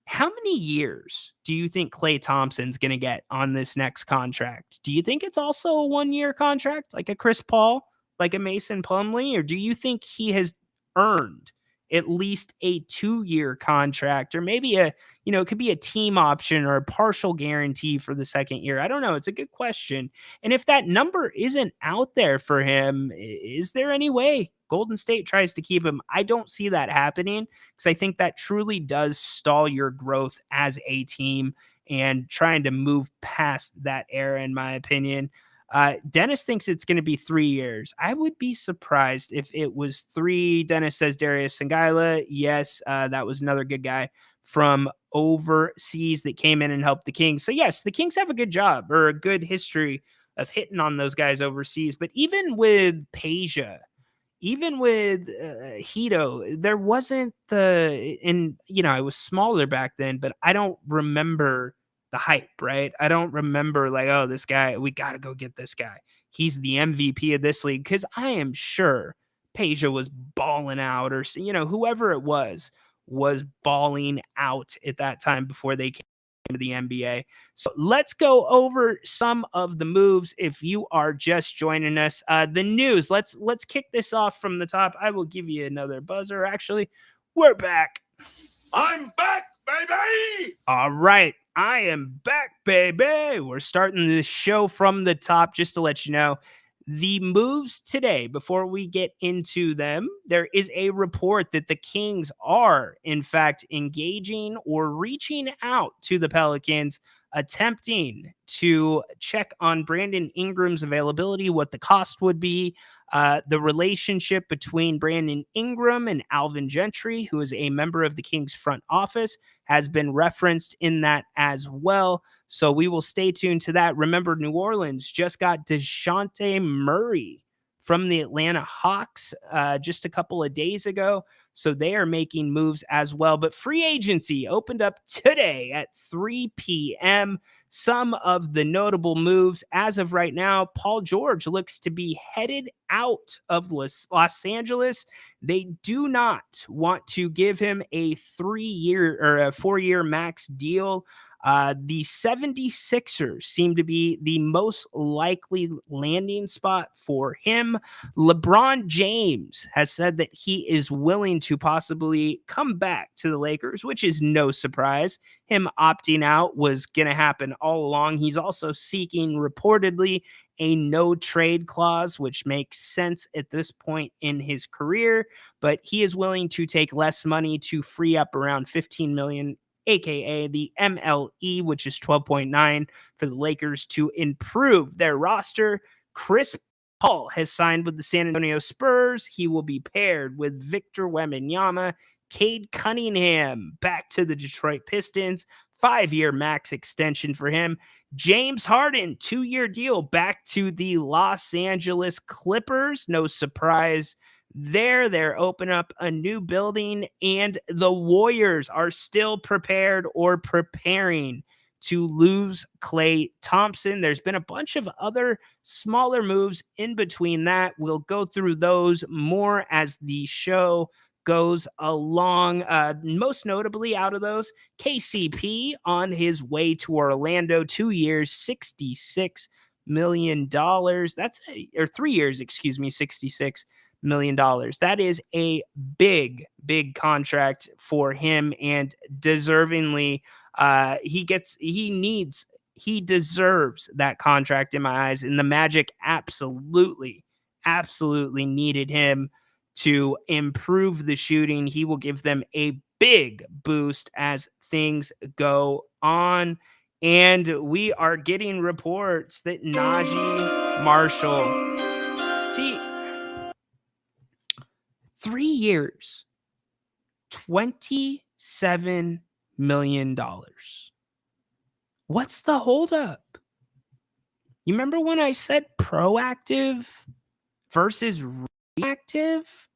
How many years do you think Klay Thompson's going to get on this next contract? Do you think it's also a 1-year contract like a Chris Paul, like a Mason Plumlee, or do you think he has earned at least a 2-year contract, or maybe it could be a team option or a partial guarantee for the second year? I don't know. It's a good question. And if that number isn't out there for him, is there any way Golden State tries to keep him? I don't see that happening because I think that truly does stall your growth as a team and trying to move past that era, in my opinion. Dennis thinks it's going to be 3 years. I would be surprised if it was 3. Dennis says Darius Sangila. Yes, that was another good guy from overseas that came in and helped the Kings. So yes, the Kings have a good job or a good history of hitting on those guys overseas. But even with Peja, even with Hito, there wasn't I was smaller back then, but I don't remember the hype, right? I don't remember like, oh, this guy, we got to go get this guy. He's the MVP of this league. Cause I am sure Peja was balling out, or, whoever it was balling out at that time before they came to the NBA. So let's go over some of the moves if you are just joining us. The news. Let's kick this off from the top. I will give you another buzzer. Actually, we're back. I'm back, baby. All right. I am back, baby. We're starting this show from the top just to let you know. The moves today, before we get into them, there is a report that the Kings are, in fact, engaging or reaching out to the Pelicans, attempting to check on Brandon Ingram's availability, what the cost would be, the relationship between Brandon Ingram and Alvin Gentry, who is a member of the Kings front office, has been referenced in that as well. So we will stay tuned to that. Remember, New Orleans just got DeJounte Murray from the Atlanta Hawks just a couple of days ago. So they are making moves as well. But free agency opened up today at 3 p.m. Some of the notable moves as of right now: Paul George looks to be headed out of Los Angeles. They do not want to give him a 3-year or a 4-year max deal. The 76ers seem to be the most likely landing spot for him. LeBron James has said that he is willing to possibly come back to the Lakers, which is no surprise. Him opting out was going to happen all along. He's also seeking, reportedly, a no trade clause, which makes sense at this point in his career, but he is willing to take less money to free up around $15 million, aka the MLE, which is 12.9 for the Lakers to improve their roster. Chris Paul has signed with the San Antonio Spurs. He will be paired with Victor Wembanyama. Cade Cunningham back to the Detroit Pistons. 5-year max extension for him. James Harden, 2-year deal back to the Los Angeles Clippers. No surprise there. They're opening up a new building, and the Warriors are still prepared or preparing to lose Klay Thompson. There's been a bunch of other smaller moves in between that. We'll go through those more as the show goes along. Most notably out of those, KCP on his way to Orlando, 2 years, $66 million. That's or 3 years, excuse me, $66 million. That is a big contract for him, and deservingly, he deserves that contract in my eyes. And the Magic absolutely needed him to improve the shooting. He will give them a big boost as things go on. And we are getting reports that Najee Marshall, see, 3 years, $27 million. What's the holdup? You remember when I said proactive versus reactive?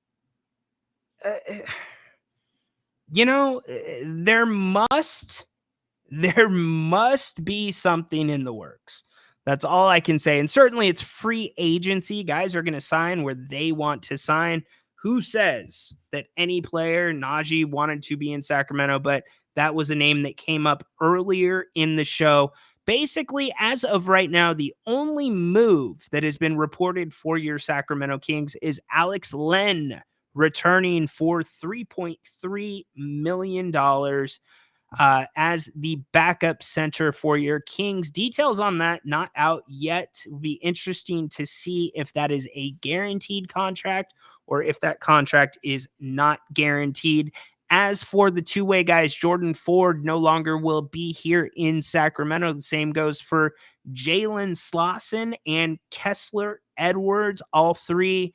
There must be something in the works. That's all I can say. And certainly it's free agency. Guys are going to sign where they want to sign. Who says that any player, Najee, wanted to be in Sacramento? But that was a name that came up earlier in the show. Basically, as of right now, the only move that has been reported for your Sacramento Kings is Alex Len returning for $3.3 million as the backup center for your Kings. Details on that not out yet. It will be interesting to see if that is a guaranteed contract or if that contract is not guaranteed. As for the two-way guys, Jordan Ford no longer will be here in Sacramento. The same goes for Jalen Slauson and Kessler Edwards. All three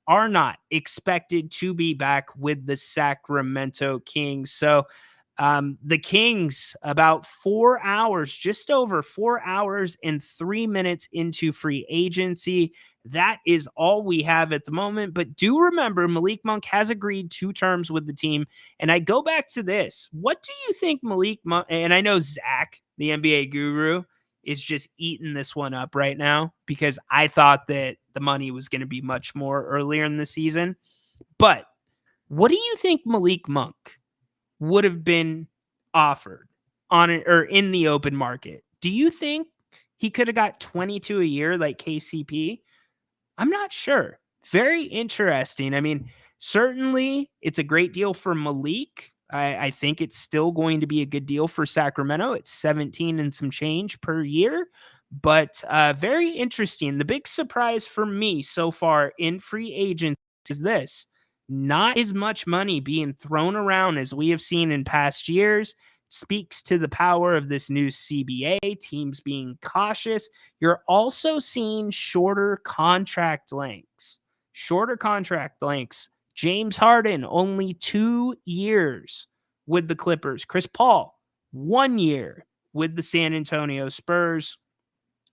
are not expected to be back with the Sacramento Kings. So the Kings, about 4 hours, just over 4 hours and 3 minutes into free agency. That is all we have at the moment. But do remember, Malik Monk has agreed to terms with the team. And I go back to this. What do you think Malik Monk, and I know Zach, the NBA guru, is just eating this one up right now because I thought that the money was going to be much more earlier in the season. But what do you think Malik Monk would have been offered on it or in the open market? Do you think he could have got 22 a year like KCP? I'm not sure. Very interesting. I mean, certainly it's a great deal for Malik. I think it's still going to be a good deal for Sacramento. It's 17 and some change per year, but very interesting. The big surprise for me so far in free agency is this: not as much money being thrown around as we have seen in past years. Speaks to the power of this new CBA, teams being cautious. You're also seeing shorter contract lengths. James Harden, only 2 years with the Clippers. Chris Paul, 1 year with the San Antonio Spurs.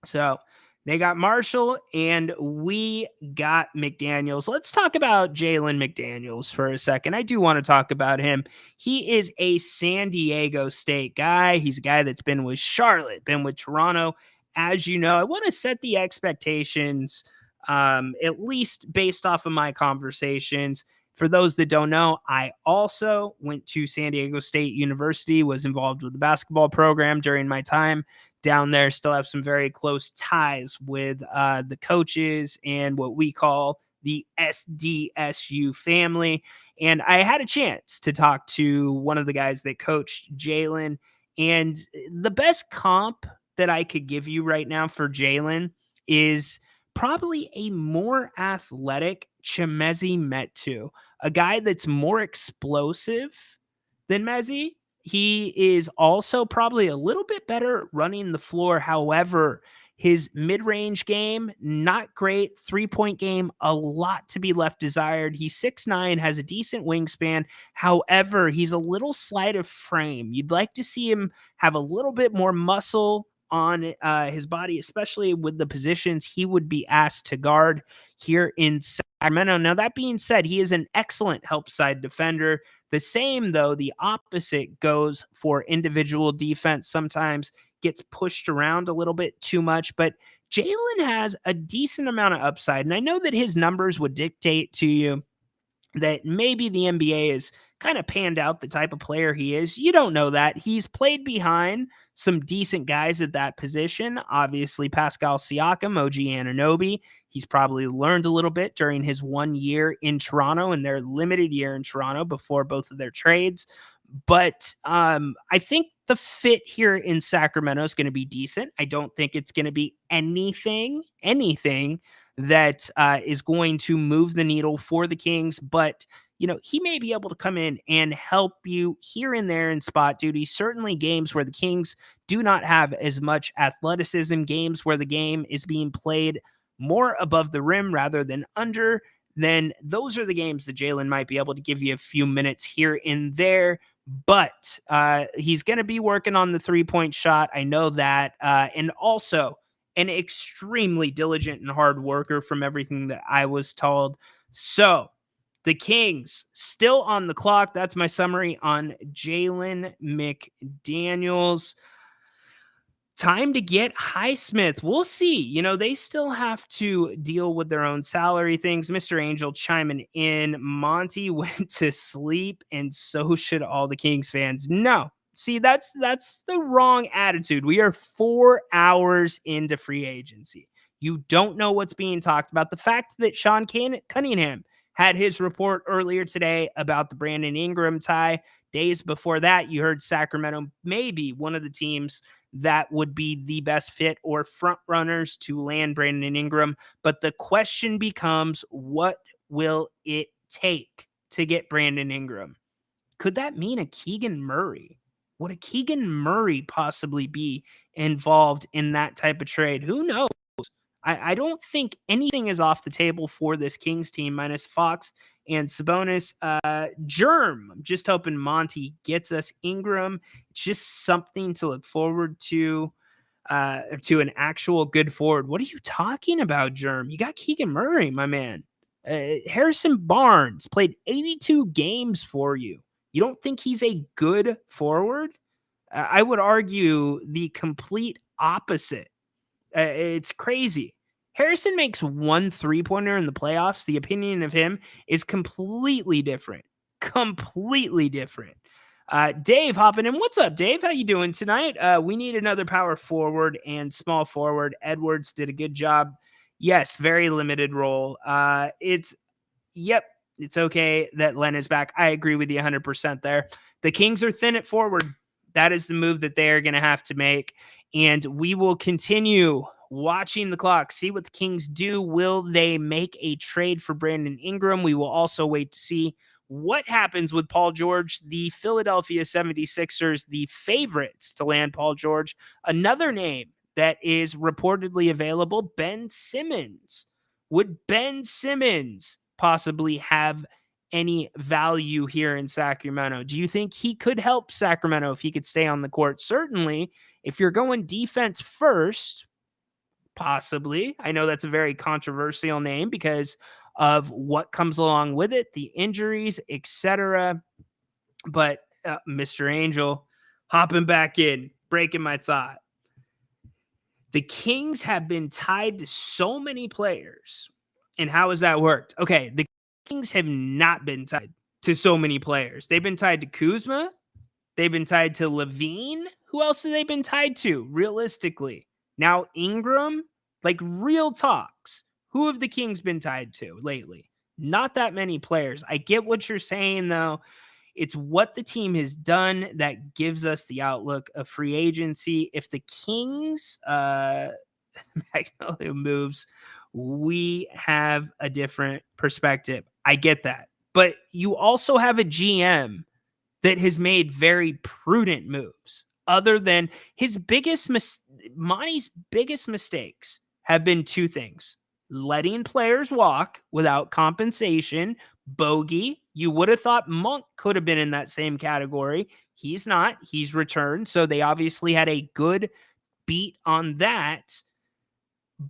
So they got Marshall and we got McDaniels. Let's talk about Jalen McDaniels for a second. I do want to talk about him. He is a San Diego State guy. He's a guy that's been with Charlotte, been with Toronto. As you know, I want to set the expectations, at least based off of my conversations. For those that don't know, I also went to San Diego State University, was involved with the basketball program during my time down there. Still have some very close ties with the coaches and what we call the SDSU family. And I had a chance to talk to one of the guys that coached Jalen. And the best comp that I could give you right now for Jalen is probably a more athletic Chimezie Metu, a guy that's more explosive than Mezzi. He is also probably a little bit better running the floor. However, his mid-range game, not great. 3-point game, a lot to be left desired. He's 6'9", has a decent wingspan. However, he's a little slight of frame. You'd like to see him have a little bit more muscle on his body, especially with the positions he would be asked to guard here in Sacramento. Now, that being said, he is an excellent help side defender. The same, though, the opposite goes for individual defense. Sometimes gets pushed around a little bit too much, but Jalen has a decent amount of upside. And I know that his numbers would dictate to you that maybe the NBA is kind of panned out the type of player he is. You don't know that. He's played behind some decent guys at that position. Obviously, Pascal Siakam, OG Anunoby. He's probably learned a little bit during his 1 year in Toronto and their limited year in Toronto before both of their trades. But I think the fit here in Sacramento is going to be decent. I don't think it's going to be anything that is going to move the needle for the Kings. But, you know, he may be able to come in and help you here and there in spot duty. Certainly games where the Kings do not have as much athleticism, games where the game is being played more above the rim rather than under, then those are the games that Jalen might be able to give you a few minutes here and there. But he's going to be working on the 3-point shot. I know that. And also an extremely diligent and hard worker from everything that I was told. So the Kings still on the clock. That's my summary on Jalen McDaniels. Time to get Highsmith. We'll see. You know, they still have to deal with their own salary things. Mr. Angel chiming in. Monty went to sleep, and so should all the Kings fans. No. See, that's the wrong attitude. We are 4 hours into free agency. You don't know what's being talked about. The fact that Sean Cunningham had his report earlier today about the Brandon Ingram tie. Days before that, you heard Sacramento maybe one of the teams that would be the best fit or front runners to land Brandon Ingram. But the question becomes, what will it take to get Brandon Ingram? Could that mean a Keegan Murray? Would a Keegan Murray possibly be involved in that type of trade? Who knows? I don't think anything is off the table for this Kings team, minus Fox and Sabonis. Germ, I'm just hoping Monty gets us Ingram. It's just something to look forward to an actual good forward. What are you talking about, Germ? You got Keegan Murray, my man. Harrison Barnes played 82 games for you. You don't think he's a good forward? I would argue the complete opposite. It's crazy. Harrison makes 1 3-pointer in the playoffs. The opinion of him is completely different. Completely different. Dave hopping in. What's up, Dave? How you doing tonight? We need another power forward and small forward. Edwards did a good job. Yes, very limited role. It's okay that Len is back. I agree with you 100% there. The Kings are thin at forward. That is the move that they are going to have to make. And we will continue watching the clock, see what the Kings do. Will they make a trade for Brandon Ingram? We will also wait to see what happens with Paul George. The Philadelphia 76ers, the favorites to land Paul George. Another name that is reportedly available, Ben Simmons. Would Ben Simmons possibly have any value here in Sacramento? Do you think he could help Sacramento if he could stay on the court? Certainly, if you're going defense first, possibly. I know that's a very controversial name because of what comes along with it, the injuries, etc. But Mr. Angel hopping back in, breaking my thought. The Kings have been tied to so many players. And how has that worked? Okay, the Kings have not been tied to so many players. They've been tied to Kuzma. They've been tied to Levine. Who else have they been tied to, realistically? Now Ingram, like real talks. Who have the Kings been tied to lately? Not that many players. I get what you're saying, though. It's what the team has done that gives us the outlook of free agency. If the Kings Magnolia moves, we have a different perspective. I get that. But you also have a GM that has made very prudent moves. Other than Monty's biggest mistakes have been 2 things. Letting players walk without compensation. Bogey. You would have thought Monk could have been in that same category. He's not. He's returned. So they obviously had a good beat on that.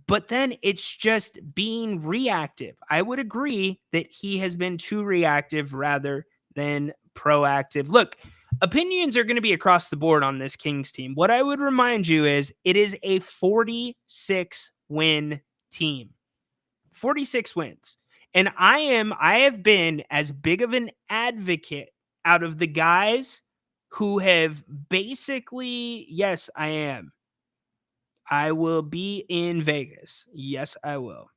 But then it's just being reactive. I would agree that he has been too reactive rather than proactive. Look, opinions are going to be across the board on this Kings team. What I would remind you is it is a 46 win team. 46 wins. And I have been as big of an advocate out of the guys who have basically, yes, I am. I will be in Vegas. Yes, I will.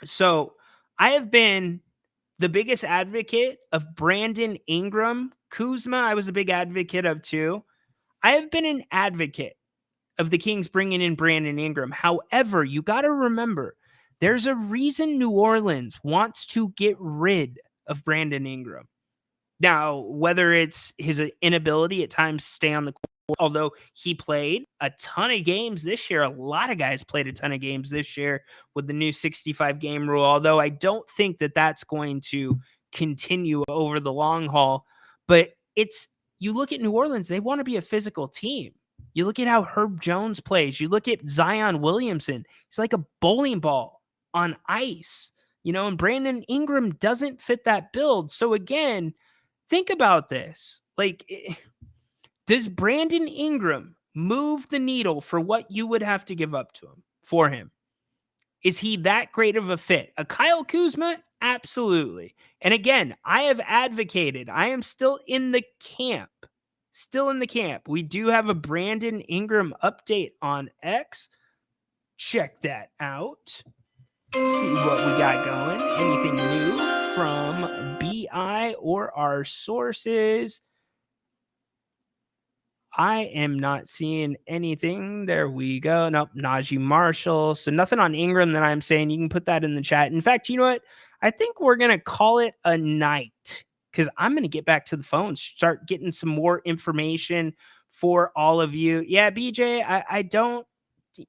So I have been the biggest advocate of Brandon Ingram. Kuzma, I was a big advocate of too. I have been an advocate of the Kings bringing in Brandon Ingram. However, you got to remember, there's a reason New Orleans wants to get rid of Brandon Ingram. Now, whether it's his inability at times to stay on the court, although he played a ton of games this year, a lot of guys played a ton of games this year with the new 65 game rule, although I don't think that that's going to continue over the long haul. But you look at New Orleans, they want to be a physical team. You look at how Herb Jones plays. You look at Zion Williamson. He's like a bowling ball on ice, and Brandon Ingram doesn't fit that build. So again, think about this. Does Brandon Ingram move the needle for what you would have to give up to him for him? Is he that great of a fit? A Kyle Kuzma? Absolutely. And again, I have advocated. I am still in the camp. We do have a Brandon Ingram update on X. Check that out. See what we got going. Anything new from BI or our sources? I am not seeing anything. There we go. Nope, Najee Marshall. So nothing on Ingram that I'm saying. You can put that in the chat. In fact, you know what? I think we're going to call it a night because I'm going to get back to the phone, start getting some more information for all of you. Yeah, BJ, I don't.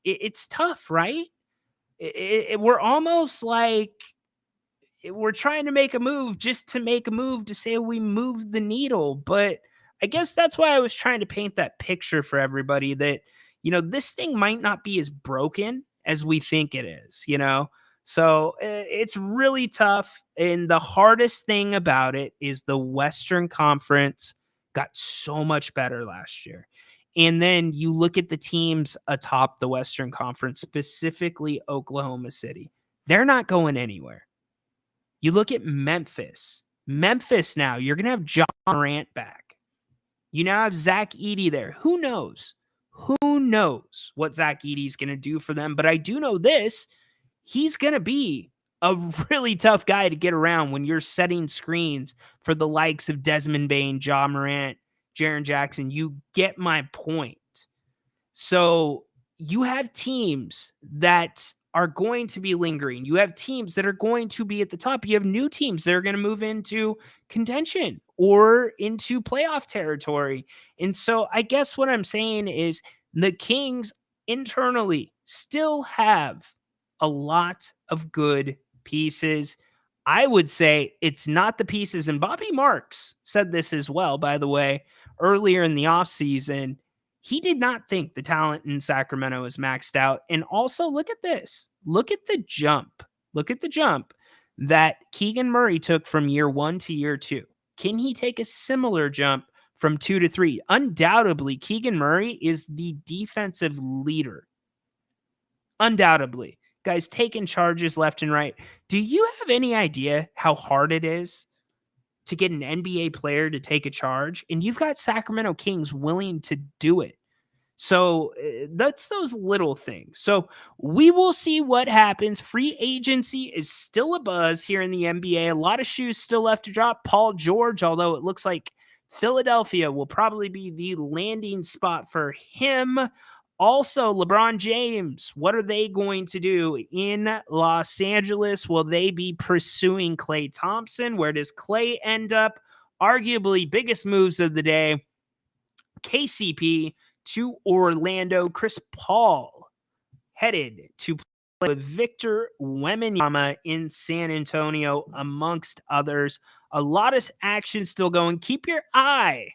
It's tough, right? We're almost like we're trying to make a move just to make a move to say we moved the needle. But I guess that's why I was trying to paint that picture for everybody that, this thing might not be as broken as we think it is, So it's really tough. And the hardest thing about it is the Western Conference got so much better last year. And then you look at the teams atop the Western Conference, specifically Oklahoma City. They're not going anywhere. You look at Memphis. Memphis now, you're going to have John Morant back. You now have Zach Edey there. Who knows? Who knows what Zach Edey's going to do for them? But I do know this. He's going to be a really tough guy to get around when you're setting screens for the likes of Desmond Bane, Ja Morant, Jaren Jackson. You get my point. So you have teams that are going to be lingering. You have teams that are going to be at the top. You have new teams that are going to move into contention or into playoff territory. And so I guess what I'm saying is the Kings internally still have a lot of good pieces. I would say it's not the pieces, and Bobby Marks said this as well, by the way, earlier in the offseason. He did not think the talent in Sacramento is maxed out. And also, look at this. Look at the jump. Look at the jump that Keegan Murray took from year 1 to year 2. Can he take a similar jump from 2 to 3? Undoubtedly, Keegan Murray is the defensive leader. Undoubtedly. Guys taking charges left and right. Do you have any idea how hard it is to get an NBA player to take a charge? And you've got Sacramento Kings willing to do it. So that's those little things. So we will see what happens. Free agency is still a buzz here in the NBA. A lot of shoes still left to drop. Paul George, although it looks like Philadelphia will probably be the landing spot for him. Also, LeBron James, what are they going to do in Los Angeles? Will they be pursuing Klay Thompson? Where does Klay end up? Arguably biggest moves of the day. KCP to Orlando. Chris Paul headed to play with Victor Wembanyama in San Antonio, amongst others. A lot of action still going. Keep your eye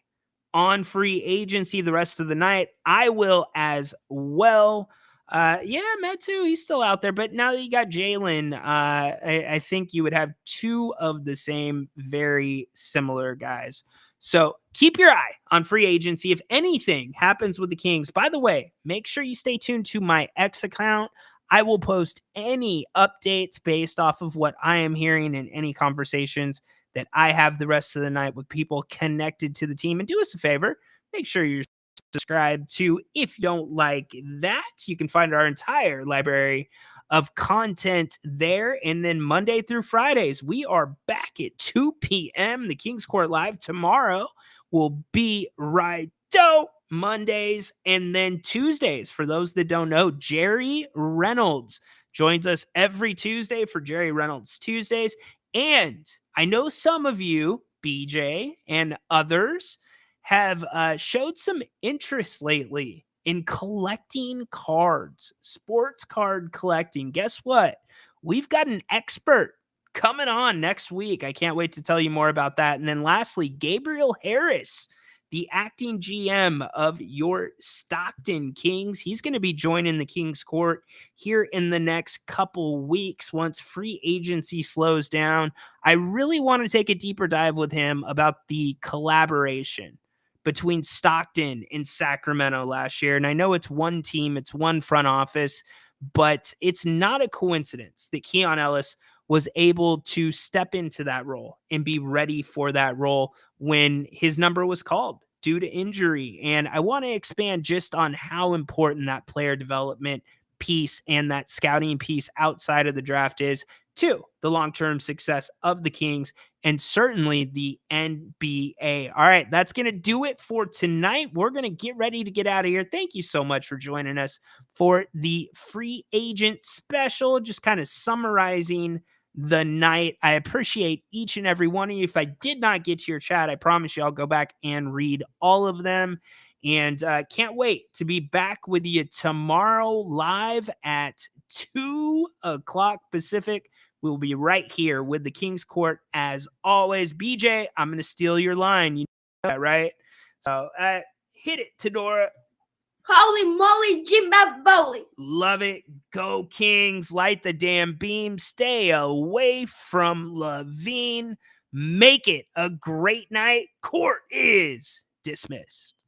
on free agency the rest of the night. I will as well. Yeah, Metu, he's still out there, but now that you got Jalen, I think you would have two of the same very similar guys. So keep your eye on free agency. If anything happens with the Kings, by the way, make sure you stay tuned to my X account. I will post any updates based off of what I am hearing in any conversations that I have the rest of the night with people connected to the team. And do us a favor, make sure you're subscribed to. If you don't like that, you can find our entire library of content there. And then Monday through Fridays, we are back at 2 p.m. The Kings Court Live tomorrow will be right dope. Mondays and then Tuesdays. For those that don't know, Jerry Reynolds joins us every Tuesday for Jerry Reynolds Tuesdays. And I know some of you, BJ and others, have showed some interest lately in collecting cards, sports card collecting. Guess what? We've got an expert coming on next week. I can't wait to tell you more about that. And then lastly, Gabriel Harris, the acting GM of your Stockton Kings. He's going to be joining the Kings Court here in the next couple weeks once free agency slows down. I really want to take a deeper dive with him about the collaboration between Stockton and Sacramento last year. And I know it's one team, it's one front office, but it's not a coincidence that Keon Ellis was able to step into that role and be ready for that role when his number was called due to injury. And I want to expand just on how important that player development piece and that scouting piece outside of the draft is to the long-term success of the Kings and certainly the NBA. All right, that's going to do it for tonight. We're going to get ready to get out of here. Thank you so much for joining us for the free agent special, just kind of summarizing the night. I appreciate each and every one of you. If I did not get to your chat, I promise you I'll go back and read all of them. And can't wait to be back with you tomorrow live at 2 o'clock Pacific. We'll be right here with the Kings Court as always. BJ, I'm going to steal your line. You know that, right? So hit it, Tedora. Holy moly, Jimbaboli. Love it. Go Kings. Light the damn beam. Stay away from Levine. Make it a great night. Court is dismissed.